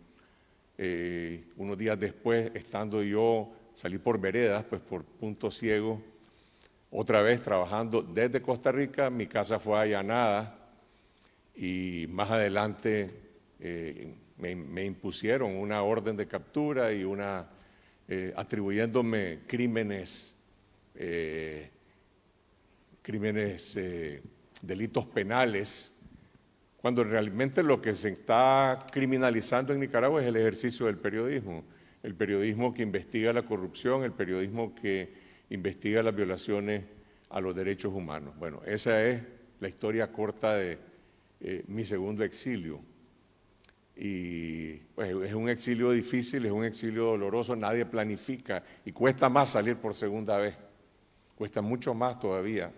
Unos días después, estando yo, salí por veredas, pues por punto ciego, otra vez trabajando desde Costa Rica. Mi casa fue allanada y más adelante me impusieron una orden de captura y atribuyéndome crímenes, delitos penales, cuando realmente lo que se está criminalizando en Nicaragua es el ejercicio del periodismo. El periodismo que investiga la corrupción, el periodismo que investiga las violaciones a los derechos humanos. Bueno, esa es la historia corta de mi segundo exilio. Y pues, es un exilio difícil, es un exilio doloroso, nadie planifica y cuesta más salir por segunda vez. Cuesta mucho más todavía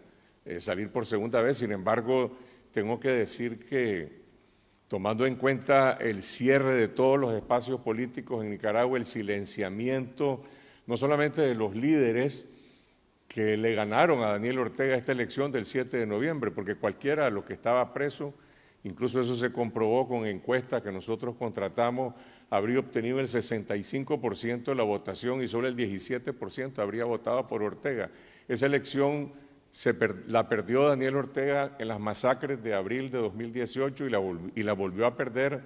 salir por segunda vez. Sin embargo, tengo que decir que, tomando en cuenta el cierre de todos los espacios políticos en Nicaragua, el silenciamiento no solamente de los líderes que le ganaron a Daniel Ortega esta elección del 7 de noviembre, porque cualquiera de los que estaba preso, incluso eso se comprobó con encuestas que nosotros contratamos, habría obtenido el 65% de la votación y solo el 17% habría votado por Ortega. Esa elección la perdió Daniel Ortega en las masacres de abril de 2018 y la volvió a perder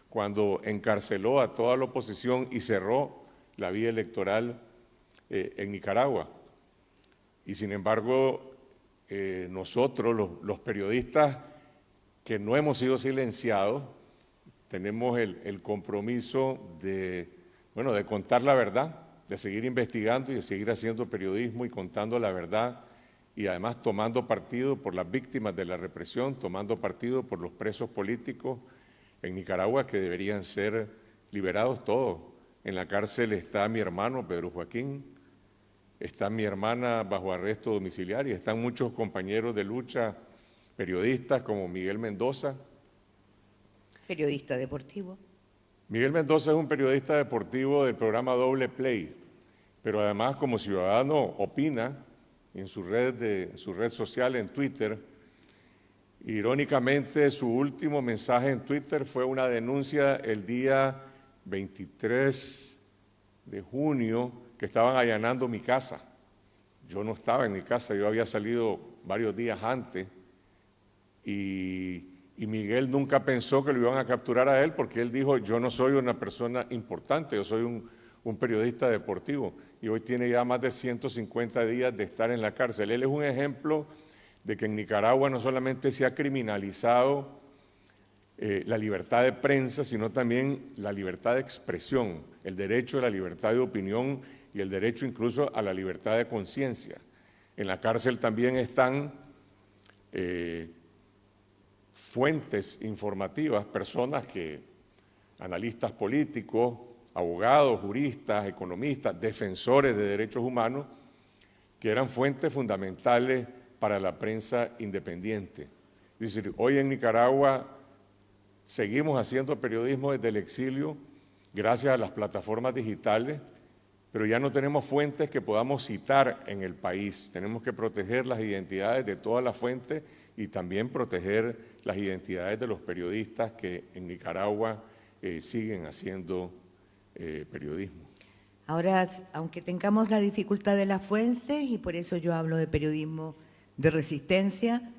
cuando encarceló a toda la oposición y cerró la vía electoral en Nicaragua. Y sin embargo, nosotros, los periodistas que no hemos sido silenciados, tenemos el compromiso de contar la verdad, de seguir investigando y de seguir haciendo periodismo y contando la verdad, y además tomando partido por las víctimas de la represión, tomando partido por los presos políticos en Nicaragua que deberían ser liberados todos. En la cárcel está mi hermano Pedro Joaquín, está mi hermana bajo arresto domiciliario, están muchos compañeros de lucha, periodistas como Miguel Mendoza. Periodista deportivo. Miguel Mendoza es un periodista deportivo del programa Doble Play, pero además como ciudadano opina en su red social en Twitter. Irónicamente, su último mensaje en Twitter fue una denuncia el día 23 de junio que estaban allanando mi casa. Yo no estaba en mi casa, yo había salido varios días antes y Miguel nunca pensó que lo iban a capturar a él porque él dijo, yo no soy una persona importante, yo soy un periodista deportivo, y hoy tiene ya más de 150 días de estar en la cárcel. Él es un ejemplo de que en Nicaragua no solamente se ha criminalizado la libertad de prensa, sino también la libertad de expresión, el derecho a la libertad de opinión y el derecho incluso a la libertad de conciencia. En la cárcel también están fuentes informativas, personas analistas políticos, abogados, juristas, economistas, defensores de derechos humanos, que eran fuentes fundamentales para la prensa independiente. Es decir, hoy en Nicaragua seguimos haciendo periodismo desde el exilio gracias a las plataformas digitales, pero ya no tenemos fuentes que podamos citar en el país. Tenemos que proteger las identidades de todas las fuentes y también proteger las identidades de los periodistas que en Nicaragua siguen haciendo periodismo. Ahora, aunque tengamos la dificultad de las fuentes, y por eso yo hablo de periodismo de resistencia,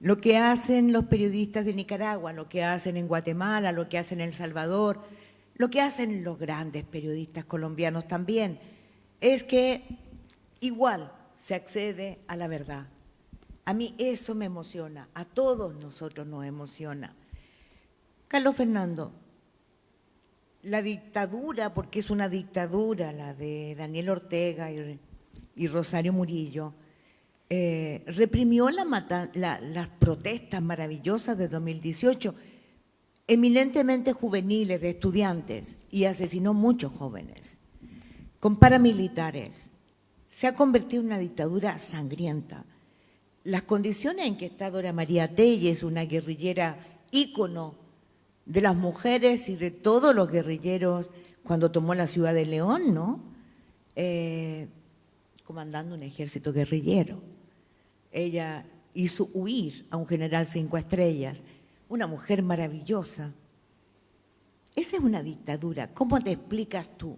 lo que hacen los periodistas de Nicaragua, lo que hacen en Guatemala, lo que hacen en El Salvador, lo que hacen los grandes periodistas colombianos también, es que igual se accede a la verdad. A mí eso me emociona, a todos nosotros nos emociona. Carlos Fernando, la dictadura, porque es una dictadura, la de Daniel Ortega y Rosario Murillo, reprimió las protestas maravillosas de 2018, eminentemente juveniles, de estudiantes, y asesinó muchos jóvenes, con paramilitares. Se ha convertido en una dictadura sangrienta. Las condiciones en que está Dora María Telles, una guerrillera ícono de las mujeres y de todos los guerrilleros cuando tomó la ciudad de León, ¿no? Comandando un ejército guerrillero. Ella hizo huir a un general 5 estrellas, una mujer maravillosa. Esa es una dictadura. ¿Cómo te explicas tú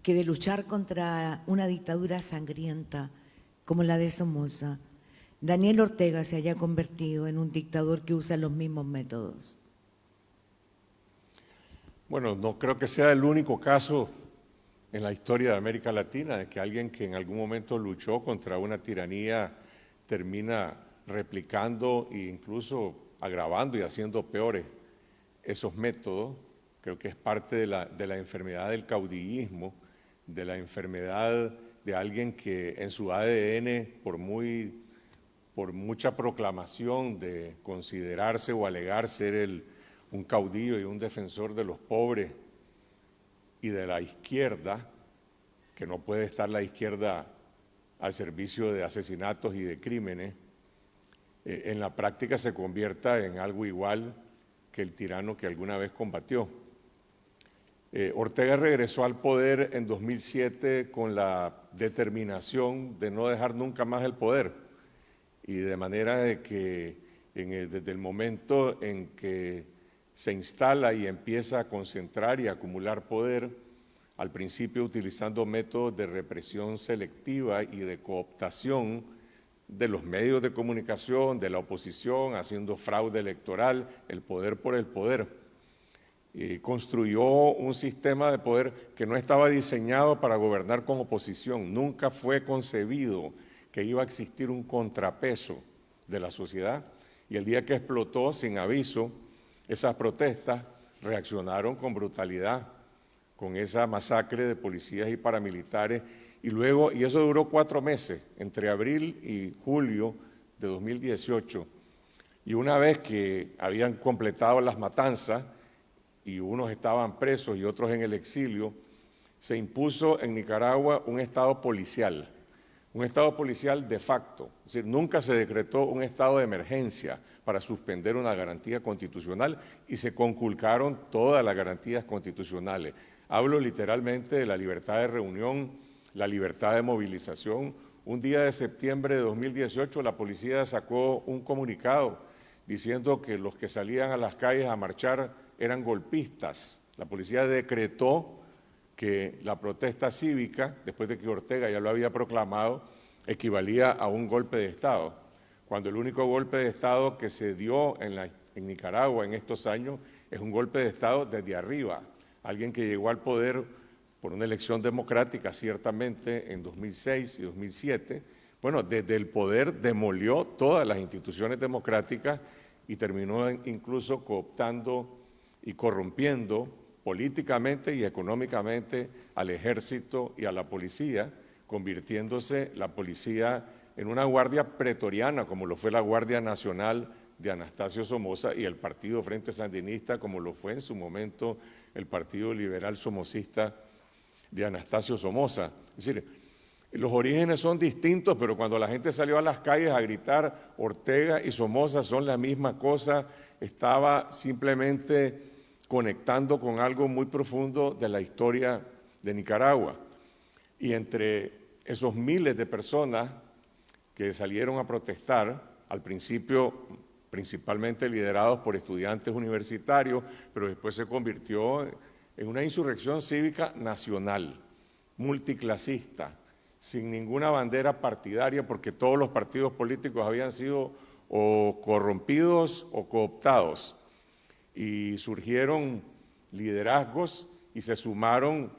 que de luchar contra una dictadura sangrienta como la de Somoza, Daniel Ortega se haya convertido en un dictador que usa los mismos métodos? Bueno, no creo que sea el único caso en la historia de América Latina de que alguien que en algún momento luchó contra una tiranía termina replicando e incluso agravando y haciendo peores esos métodos. Creo que es parte de la enfermedad del caudillismo, de la enfermedad de alguien que en su ADN, por mucha proclamación de considerarse o alegar ser un caudillo y un defensor de los pobres y de la izquierda, que no puede estar la izquierda al servicio de asesinatos y de crímenes, en la práctica se convierta en algo igual que el tirano que alguna vez combatió. Ortega regresó al poder en 2007 con la determinación de no dejar nunca más el poder, y de manera de que desde el momento en que se instala y empieza a concentrar y a acumular poder, al principio utilizando métodos de represión selectiva y de cooptación de los medios de comunicación, de la oposición, haciendo fraude electoral, el poder por el poder. Construyó un sistema de poder que no estaba diseñado para gobernar con oposición. Nunca fue concebido que iba a existir un contrapeso de la sociedad, y el día que explotó sin aviso esas protestas, reaccionaron con brutalidad, con esa masacre de policías y paramilitares, y luego, y eso duró 4 meses, entre abril y julio de 2018, y una vez que habían completado las matanzas, y unos estaban presos y otros en el exilio, se impuso en Nicaragua un estado policial de facto. Es decir, nunca se decretó un estado de emergencia para suspender una garantía constitucional, y se conculcaron todas las garantías constitucionales. Hablo literalmente de la libertad de reunión, la libertad de movilización. Un día de septiembre de 2018 la policía sacó un comunicado diciendo que los que salían a las calles a marchar eran golpistas. La policía decretó que la protesta cívica, después de que Ortega ya lo había proclamado, equivalía a un golpe de Estado, cuando el único golpe de Estado que se dio en Nicaragua en estos años es un golpe de Estado desde arriba. Alguien que llegó al poder por una elección democrática, ciertamente, en 2006 y 2007, bueno, desde el poder demolió todas las instituciones democráticas y terminó incluso cooptando y corrompiendo políticamente y económicamente al ejército y a la policía, convirtiéndose la policía en una guardia pretoriana, como lo fue la Guardia Nacional de Anastasio Somoza, y el Partido Frente Sandinista, como lo fue en su momento el Partido Liberal Somocista de Anastasio Somoza. Es decir, los orígenes son distintos, pero cuando la gente salió a las calles a gritar Ortega y Somoza son la misma cosa, estaba simplemente conectando con algo muy profundo de la historia de Nicaragua. Y entre esos miles de personas que salieron a protestar, al principio principalmente liderados por estudiantes universitarios, pero después se convirtió en una insurrección cívica nacional, multiclasista, sin ninguna bandera partidaria, porque todos los partidos políticos habían sido o corrompidos o cooptados, y surgieron liderazgos y se sumaron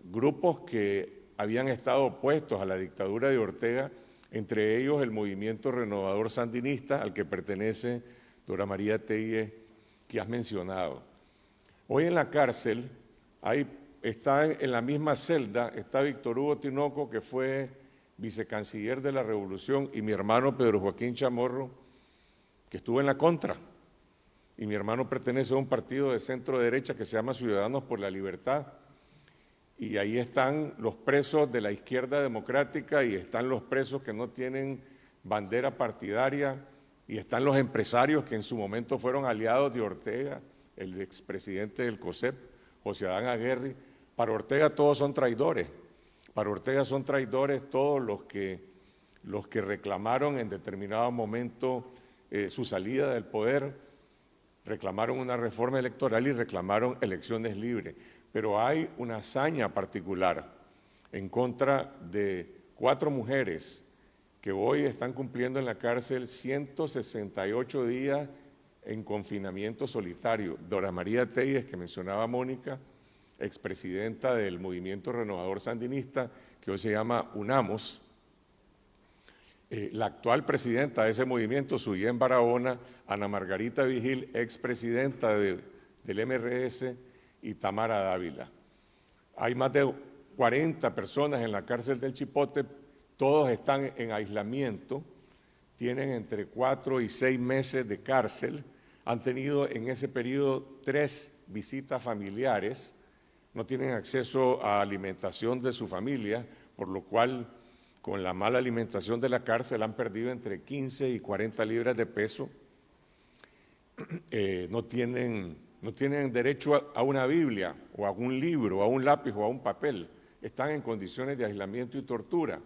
grupos que habían estado opuestos a la dictadura de Ortega, entre ellos el Movimiento Renovador Sandinista, al que pertenece Dora María Telles, que has mencionado. Hoy en la cárcel está en la misma celda, está Víctor Hugo Tinoco, que fue vicecanciller de la Revolución, y mi hermano Pedro Joaquín Chamorro, que estuvo en la contra. Y mi hermano pertenece a un partido de centro derecha que se llama Ciudadanos por la Libertad. Y ahí están los presos de la izquierda democrática, y están los presos que no tienen bandera partidaria, y están los empresarios que en su momento fueron aliados de Ortega, el expresidente del COSEP, José Adán Aguirre. Para Ortega todos son traidores. Para Ortega son traidores todos los que reclamaron en determinado momento su salida del poder, reclamaron una reforma electoral y reclamaron elecciones libres. Pero hay una hazaña particular en contra de 4 mujeres que hoy están cumpliendo en la cárcel 168 días en confinamiento solitario. Dora María Telles, que mencionaba Mónica, expresidenta del Movimiento Renovador Sandinista, que hoy se llama UNAMOS. La actual presidenta de ese movimiento, Suyén Barahona, Ana Margarita Vigil, expresidenta del MRS, y Tamara Dávila. Hay más de 40 personas en la cárcel del Chipote, todos están en aislamiento, tienen entre 4 y 6 meses de cárcel, han tenido en ese periodo 3 visitas familiares, no tienen acceso a alimentación de su familia, por lo cual con la mala alimentación de la cárcel han perdido entre 15 y 40 libras de peso, no tienen derecho a una Biblia o a un libro, a un lápiz o a un papel, están en condiciones de aislamiento y tortura.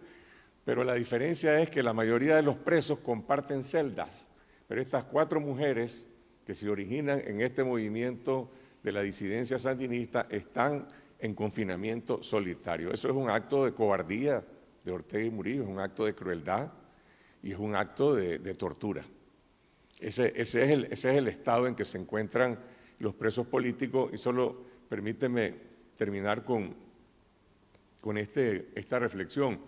Pero la diferencia es que la mayoría de los presos comparten celdas, pero estas 4 mujeres que se originan en este movimiento de la disidencia sandinista están en confinamiento solitario. Eso es un acto de cobardía de Ortega y Murillo, es un acto de crueldad y es un acto de tortura. Ese es el estado en que se encuentran los presos políticos, y solo permíteme terminar con esta reflexión.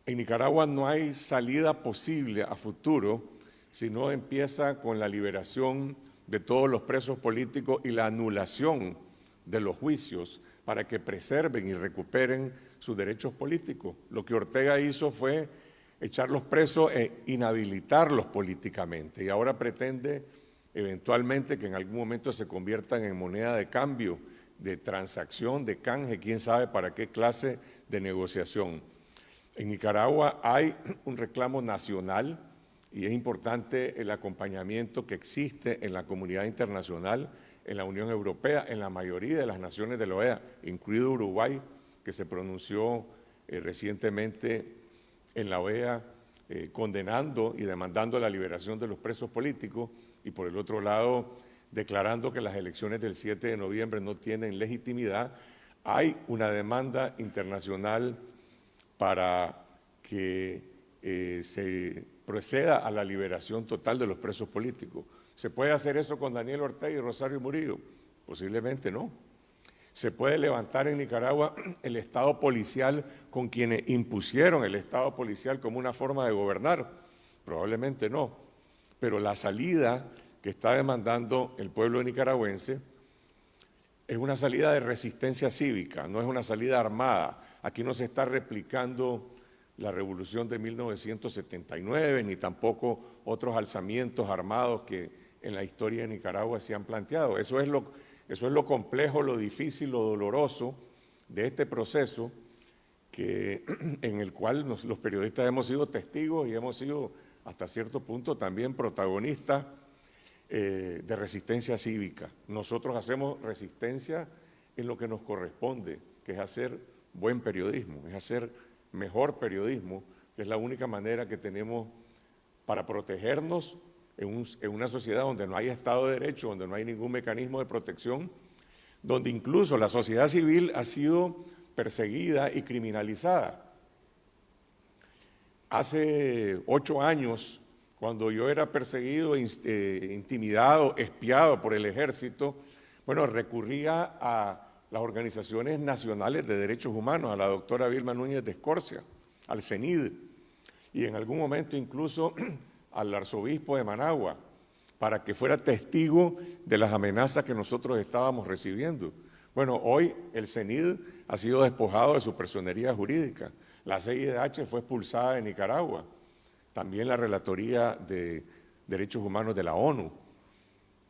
En Nicaragua no hay salida posible a futuro si no empieza con la liberación de todos los presos políticos y la anulación de los juicios para que preserven y recuperen sus derechos políticos. Lo que Ortega hizo fue echarlos presos e inhabilitarlos políticamente, y ahora pretende eventualmente que en algún momento se conviertan en moneda de cambio, de transacción, de canje, quién sabe para qué clase de negociación. En Nicaragua hay un reclamo nacional y es importante el acompañamiento que existe en la comunidad internacional, en la Unión Europea, en la mayoría de las naciones de la OEA, incluido Uruguay, que se pronunció recientemente en la OEA condenando y demandando la liberación de los presos políticos, y por el otro lado declarando que las elecciones del 7 de noviembre no tienen legitimidad. Hay una demanda internacional para que se proceda a la liberación total de los presos políticos. ¿Se puede hacer eso con Daniel Ortega y Rosario Murillo? Posiblemente no. ¿Se puede levantar en Nicaragua el Estado policial con quienes impusieron el Estado policial como una forma de gobernar? Probablemente no. Pero la salida que está demandando el pueblo nicaragüense es una salida de resistencia cívica, no es una salida armada. Aquí no se está replicando la revolución de 1979, ni tampoco otros alzamientos armados que en la historia de Nicaragua se han planteado. Eso es lo complejo, lo difícil, lo doloroso de este proceso en el cual los periodistas hemos sido testigos y hemos sido hasta cierto punto también protagonistas de resistencia cívica. Nosotros hacemos resistencia en lo que nos corresponde, que es hacer buen periodismo, es hacer mejor periodismo, que es la única manera que tenemos para protegernos en una sociedad donde no hay Estado de Derecho, donde no hay ningún mecanismo de protección, donde incluso la sociedad civil ha sido perseguida y criminalizada. Hace 8 años, cuando yo era perseguido, intimidado, espiado por el ejército, bueno, recurría a las organizaciones nacionales de derechos humanos, a la doctora Vilma Núñez de Escorcia, al CENID, y en algún momento incluso al arzobispo de Managua, para que fuera testigo de las amenazas que nosotros estábamos recibiendo. Bueno, hoy el CENID ha sido despojado de su personería jurídica, la CIDH fue expulsada de Nicaragua, también la Relatoría de Derechos Humanos de la ONU,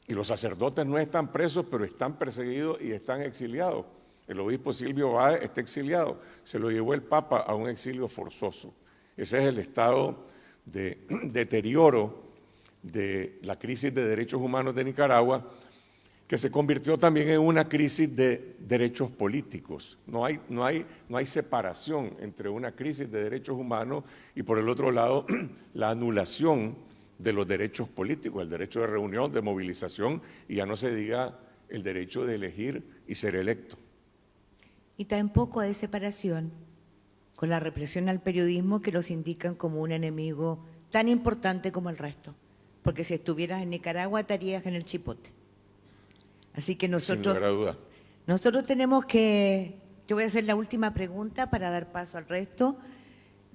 y los sacerdotes no están presos, pero están perseguidos y están exiliados. El obispo Silvio Báez está exiliado, se lo llevó el Papa a un exilio forzoso. Ese es el estado de deterioro de la crisis de derechos humanos de Nicaragua, que se convirtió también en una crisis de derechos políticos. No hay separación entre una crisis de derechos humanos y, por el otro lado, la anulación de los derechos políticos, el derecho de reunión, de movilización, y ya no se diga el derecho de elegir y ser electo. Y tampoco hay separación con la represión al periodismo, que los indican como un enemigo tan importante como el resto, porque si estuvieras en Nicaragua estarías en el chipote. Así que nosotros, sin lugar a duda, nosotros tenemos que, yo voy a hacer la última pregunta para dar paso al resto.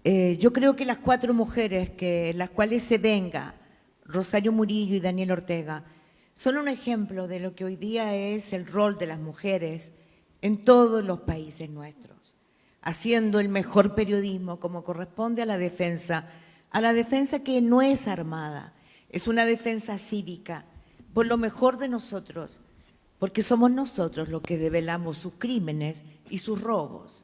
Yo creo que las 4 mujeres las cuales se venga, Rosario Murillo y Daniel Ortega, son un ejemplo de lo que hoy día es el rol de las mujeres en todos los países nuestros, haciendo el mejor periodismo como corresponde a la defensa que no es armada, es una defensa cívica, por lo mejor de nosotros, porque somos nosotros los que develamos sus crímenes y sus robos.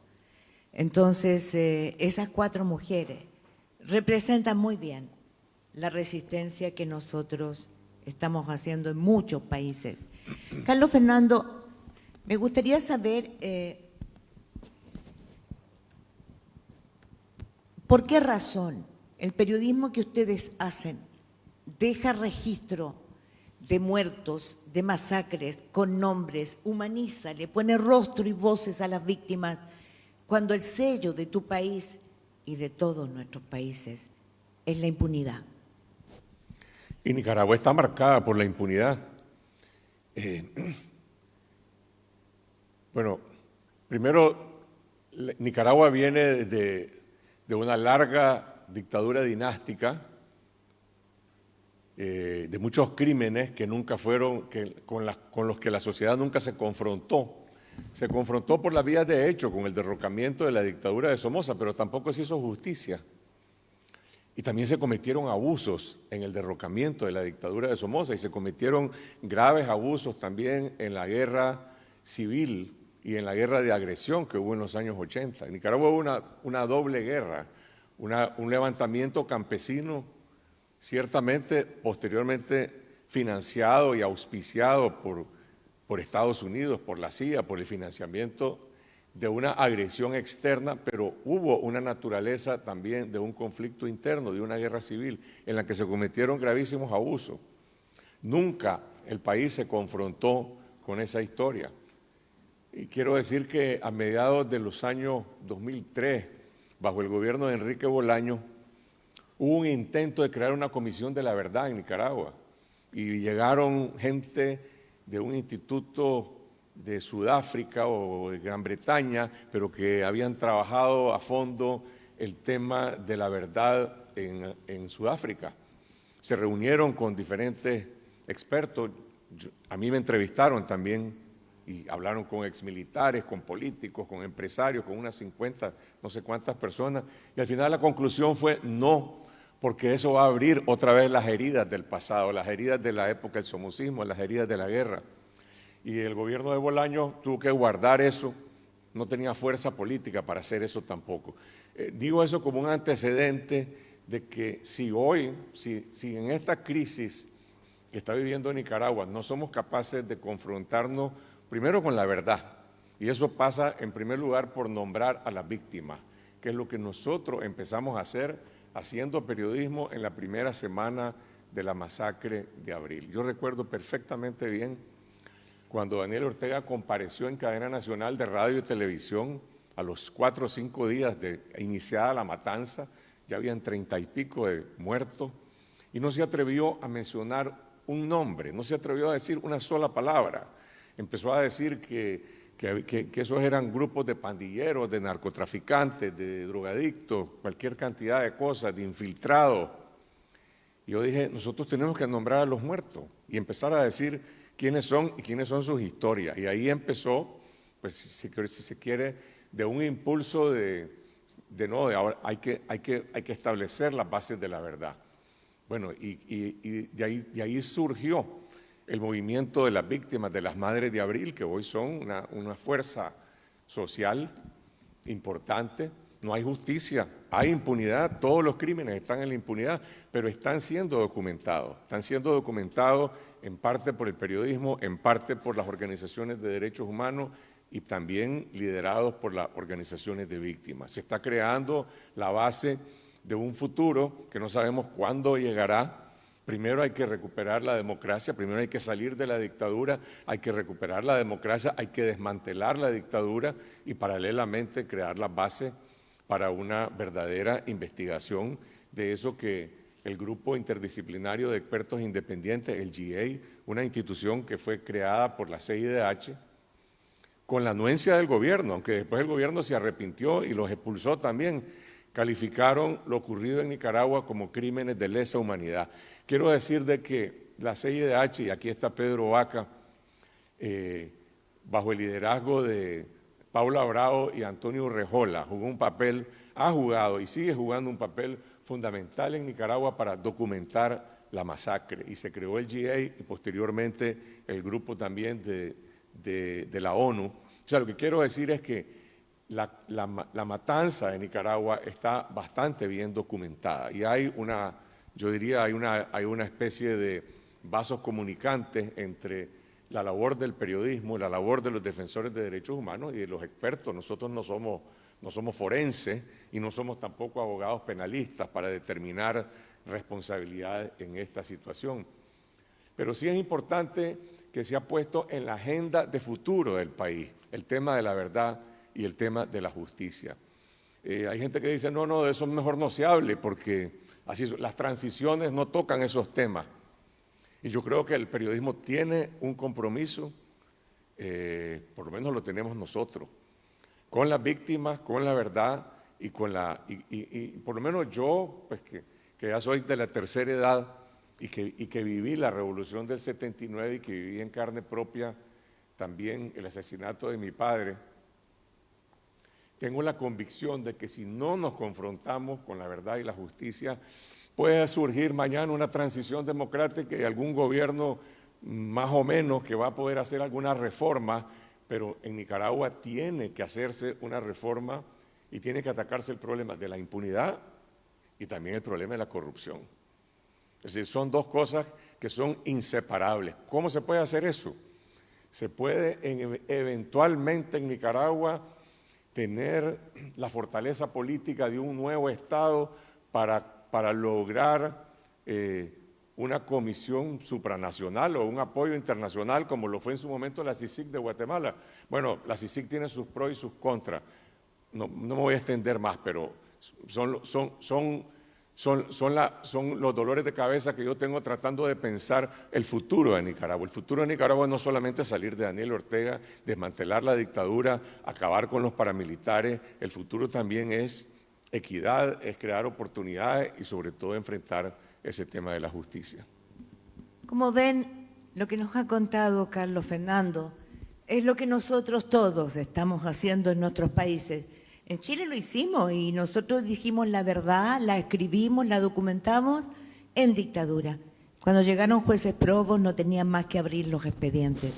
Entonces, esas 4 mujeres representan muy bien la resistencia que nosotros estamos haciendo en muchos países. Carlos Fernando, me gustaría saber por qué razón el periodismo que ustedes hacen deja registro de muertos, de masacres, con nombres, humaniza, le pone rostro y voces a las víctimas, cuando el sello de tu país y de todos nuestros países es la impunidad. Y Nicaragua está marcada por la impunidad. Bueno, primero, Nicaragua viene de una larga dictadura dinástica, de muchos crímenes que nunca fueron, con los que la sociedad nunca se confrontó. Se confrontó por las vías de hecho con el derrocamiento de la dictadura de Somoza, pero tampoco se hizo justicia. Y también se cometieron abusos en el derrocamiento de la dictadura de Somoza y se cometieron graves abusos también en la guerra civil y en la guerra de agresión que hubo en los años 80. En Nicaragua hubo una doble guerra, un levantamiento campesino, ciertamente posteriormente financiado y auspiciado por Estados Unidos, por la CIA, por el financiamiento de una agresión externa, pero hubo una naturaleza también de un conflicto interno, de una guerra civil, en la que se cometieron gravísimos abusos. Nunca el país se confrontó con esa historia. Y quiero decir que a mediados de los años 2003, bajo el gobierno de Enrique Bolaños, hubo un intento de crear una comisión de la verdad en Nicaragua y llegaron gente de un instituto de Sudáfrica o de Gran Bretaña, pero que habían trabajado a fondo el tema de la verdad en Sudáfrica. Se reunieron con diferentes expertos, a mí me entrevistaron también y hablaron con exmilitares, con políticos, con empresarios, con unas 50, no sé cuántas personas, y al final la conclusión fue no, porque eso va a abrir otra vez las heridas del pasado, las heridas de la época del somocismo, las heridas de la guerra. Y el gobierno de Bolaños tuvo que guardar eso, no tenía fuerza política para hacer eso tampoco. Digo eso como un antecedente de que si hoy, si en esta crisis que está viviendo Nicaragua no somos capaces de confrontarnos primero con la verdad, y eso pasa en primer lugar por nombrar a las víctimas, que es lo que nosotros empezamos a hacer haciendo periodismo en la primera semana de la masacre de abril. Yo recuerdo perfectamente bien cuando Daniel Ortega compareció en cadena nacional de radio y televisión a los 4 o 5 días de iniciada la matanza, ya habían 30 y pico de muertos, y no se atrevió a mencionar un nombre, no se atrevió a decir una sola palabra. Empezó a decir que esos eran grupos de pandilleros, de narcotraficantes, de drogadictos, cualquier cantidad de cosas, de infiltrados. Y yo dije, nosotros tenemos que nombrar a los muertos y empezar a decir quiénes son y quiénes son sus historias. Y ahí empezó, pues si se quiere, de un impulso de ahora hay que establecer las bases de la verdad. Bueno, y de ahí surgió el movimiento de las víctimas, de las Madres de Abril, que hoy son una fuerza social importante. No hay justicia, hay impunidad, todos los crímenes están en la impunidad, pero están siendo documentados en parte por el periodismo, en parte por las organizaciones de derechos humanos y también liderados por las organizaciones de víctimas. Se está creando la base de un futuro que no sabemos cuándo llegará. Primero hay que recuperar la democracia, primero hay que salir de la dictadura, hay que recuperar la democracia, hay que desmantelar la dictadura y paralelamente crear la base para una verdadera investigación de eso que el Grupo Interdisciplinario de Expertos Independientes, el GIEI, una institución que fue creada por la CIDH, con la anuencia del gobierno, aunque después el gobierno se arrepintió y los expulsó también, calificaron lo ocurrido en Nicaragua como crímenes de lesa humanidad. Quiero decir de que la CIDH, y aquí está Pedro Vaca, bajo el liderazgo de Paula Bravo y Antonio Urrejola, ha jugado y sigue jugando un papel fundamental en Nicaragua para documentar la masacre. Y se creó el GIEI y posteriormente el grupo también de la ONU. O sea, lo que quiero decir es que la matanza de Nicaragua está bastante bien documentada y hay yo diría, hay una especie de vasos comunicantes entre la labor del periodismo, la labor de los defensores de derechos humanos y de los expertos. Nosotros no somos forenses y no somos tampoco abogados penalistas para determinar responsabilidades en esta situación. Pero sí es importante que se ha puesto en la agenda de futuro del país el tema de la verdad y el tema de la justicia. Hay gente que dice, no, de eso mejor no se hable porque así las transiciones no tocan esos temas. Y yo creo que el periodismo tiene un compromiso, por lo menos lo tenemos nosotros, con las víctimas, con la verdad y por lo menos yo, pues que ya soy de la tercera edad y que viví la revolución del 79 y que viví en carne propia también el asesinato de mi padre, tengo la convicción de que si no nos confrontamos con la verdad y la justicia, puede surgir mañana una transición democrática y algún gobierno más o menos que va a poder hacer alguna reforma, pero en Nicaragua tiene que hacerse una reforma y tiene que atacarse el problema de la impunidad y también el problema de la corrupción. Es decir, son dos cosas que son inseparables. ¿Cómo se puede hacer eso? Se puede eventualmente en Nicaragua tener la fortaleza política de un nuevo Estado para lograr una comisión supranacional o un apoyo internacional como lo fue en su momento la CICIG de Guatemala. Bueno, la CICIG tiene sus pros y sus contras. No me voy a extender más, pero son los dolores de cabeza que yo tengo tratando de pensar el futuro de Nicaragua. El futuro de Nicaragua no es solamente salir de Daniel Ortega, desmantelar la dictadura, acabar con los paramilitares. El futuro también es equidad, es crear oportunidades y sobre todo enfrentar ese tema de la justicia. Como ven, lo que nos ha contado Carlos Fernando es lo que nosotros todos estamos haciendo en nuestros países. En Chile lo hicimos y nosotros dijimos la verdad, la escribimos, la documentamos en dictadura. Cuando llegaron jueces probos no tenían más que abrir los expedientes,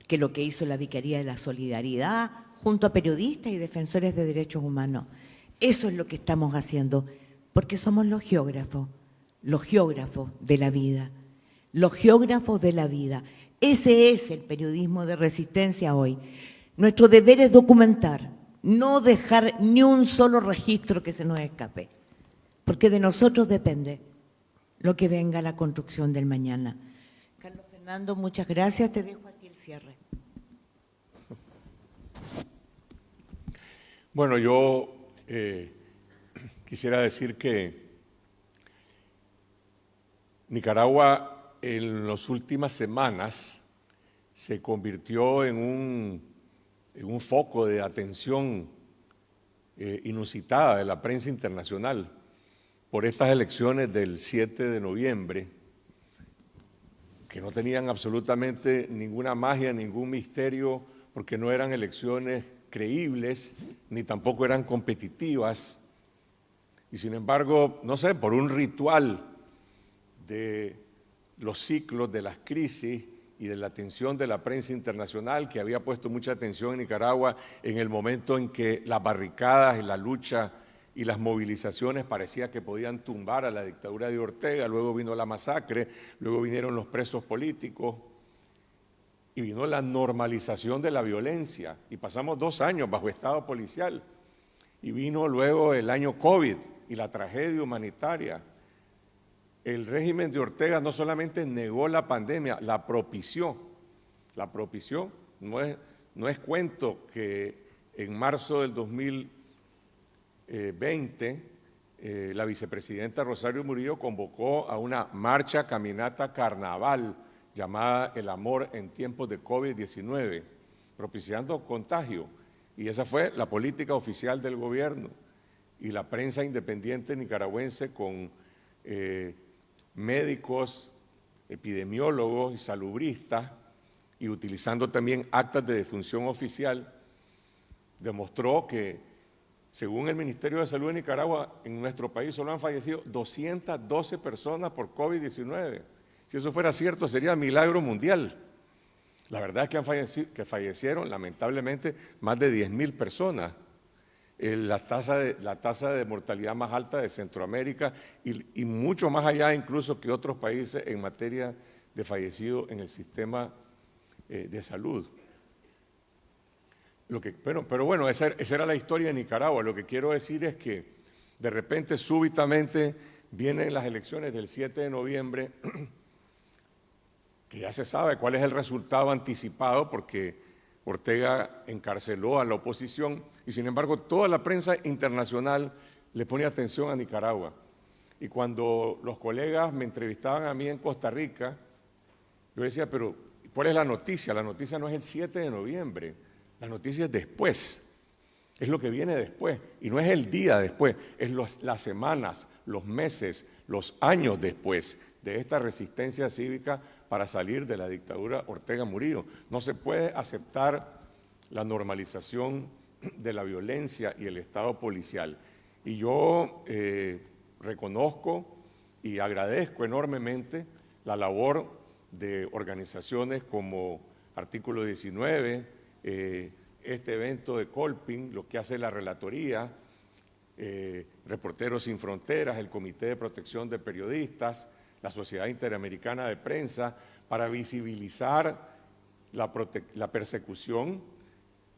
que lo que hizo la Vicaría de la Solidaridad junto a periodistas y defensores de derechos humanos. Eso es lo que estamos haciendo, porque somos los geógrafos de la vida, los geógrafos de la vida. Ese es el periodismo de resistencia hoy. Nuestro deber es documentar, no dejar ni un solo registro que se nos escape, porque de nosotros depende lo que venga la construcción del mañana. Carlos Fernando, muchas gracias. Te dejo aquí el cierre. Bueno, yo quisiera decir que Nicaragua en las últimas semanas se convirtió en un foco de atención inusitada de la prensa internacional por estas elecciones del 7 de noviembre, que no tenían absolutamente ninguna magia, ningún misterio, porque no eran elecciones creíbles, ni tampoco eran competitivas, y sin embargo, no sé, por un ritual de los ciclos de las crisis y de la atención de la prensa internacional, que había puesto mucha atención en Nicaragua en el momento en que las barricadas y la lucha y las movilizaciones parecía que podían tumbar a la dictadura de Ortega, luego vino la masacre, luego vinieron los presos políticos y vino la normalización de la violencia y pasamos 2 años bajo estado policial y vino luego el año COVID y la tragedia humanitaria. El régimen de Ortega no solamente negó la pandemia, la propició. No es cuento que en marzo del 2020 la vicepresidenta Rosario Murillo convocó a una marcha, caminata, carnaval llamada El Amor en tiempos de COVID-19, propiciando contagio. Y esa fue la política oficial del gobierno. Y la prensa independiente nicaragüense con médicos, epidemiólogos y salubristas, y utilizando también actas de defunción oficial, demostró que, según el Ministerio de Salud de Nicaragua, en nuestro país solo han fallecido 212 personas por COVID-19. Si eso fuera cierto, sería milagro mundial. La verdad es que fallecieron, lamentablemente, más de 10.000 personas la tasa de mortalidad más alta de Centroamérica y mucho más allá incluso que otros países en materia de fallecidos en el sistema de salud. Pero bueno, esa era la historia de Nicaragua. Lo que quiero decir es que de repente, súbitamente, vienen las elecciones del 7 de noviembre, que ya se sabe cuál es el resultado anticipado porque Ortega encarceló a la oposición y sin embargo toda la prensa internacional le pone atención a Nicaragua. Y cuando los colegas me entrevistaban a mí en Costa Rica, yo decía, pero ¿cuál es la noticia? La noticia no es el 7 de noviembre, la noticia es después, es lo que viene después y no es el día después, es las semanas, los meses, los años después de esta resistencia cívica para salir de la dictadura Ortega Murillo. No se puede aceptar la normalización de la violencia y el Estado policial. Y yo reconozco y agradezco enormemente la labor de organizaciones como Artículo 19, este evento de Colping, lo que hace la Relatoría, Reporteros Sin Fronteras, el Comité de Protección de Periodistas, la Sociedad Interamericana de Prensa, para visibilizar la persecución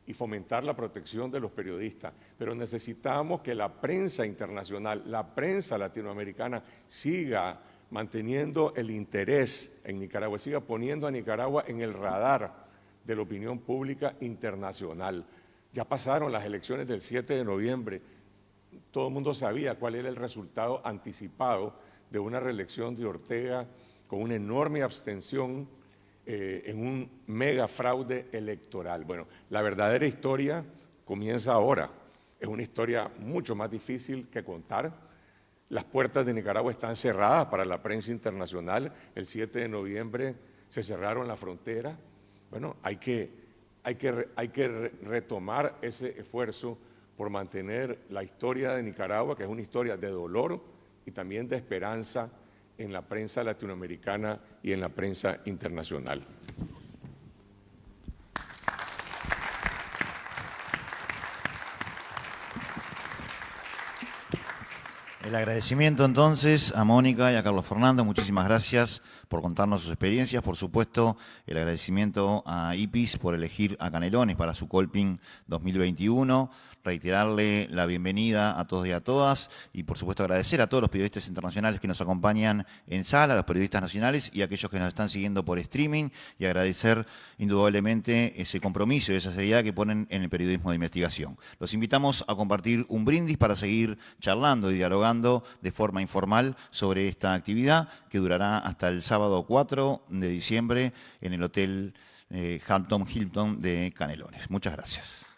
y fomentar la protección de los periodistas. Pero necesitamos que la prensa internacional, la prensa latinoamericana, siga manteniendo el interés en Nicaragua, siga poniendo a Nicaragua en el radar de la opinión pública internacional. Ya pasaron las elecciones del 7 de noviembre, todo el mundo sabía cuál era el resultado anticipado de una reelección de Ortega con una enorme abstención en un mega fraude electoral. Bueno, la verdadera historia comienza ahora. Es una historia mucho más difícil que contar. Las puertas de Nicaragua están cerradas para la prensa internacional. El 7 de noviembre se cerraron las fronteras. Bueno, hay que retomar ese esfuerzo por mantener la historia de Nicaragua, que es una historia de dolor y también de esperanza en la prensa latinoamericana y en la prensa internacional. El agradecimiento entonces a Mónica y a Carlos Fernando, muchísimas gracias por contarnos sus experiencias. Por supuesto, el agradecimiento a IPIS por elegir a Canelones para su Colping 2021. Reiterarle la bienvenida a todos y a todas y por supuesto agradecer a todos los periodistas internacionales que nos acompañan en sala, a los periodistas nacionales y a aquellos que nos están siguiendo por streaming y agradecer indudablemente ese compromiso y esa seriedad que ponen en el periodismo de investigación. Los invitamos a compartir un brindis para seguir charlando y dialogando de forma informal sobre esta actividad que durará hasta el sábado 4 de diciembre en el Hotel Hampton Hilton de Canelones. Muchas gracias.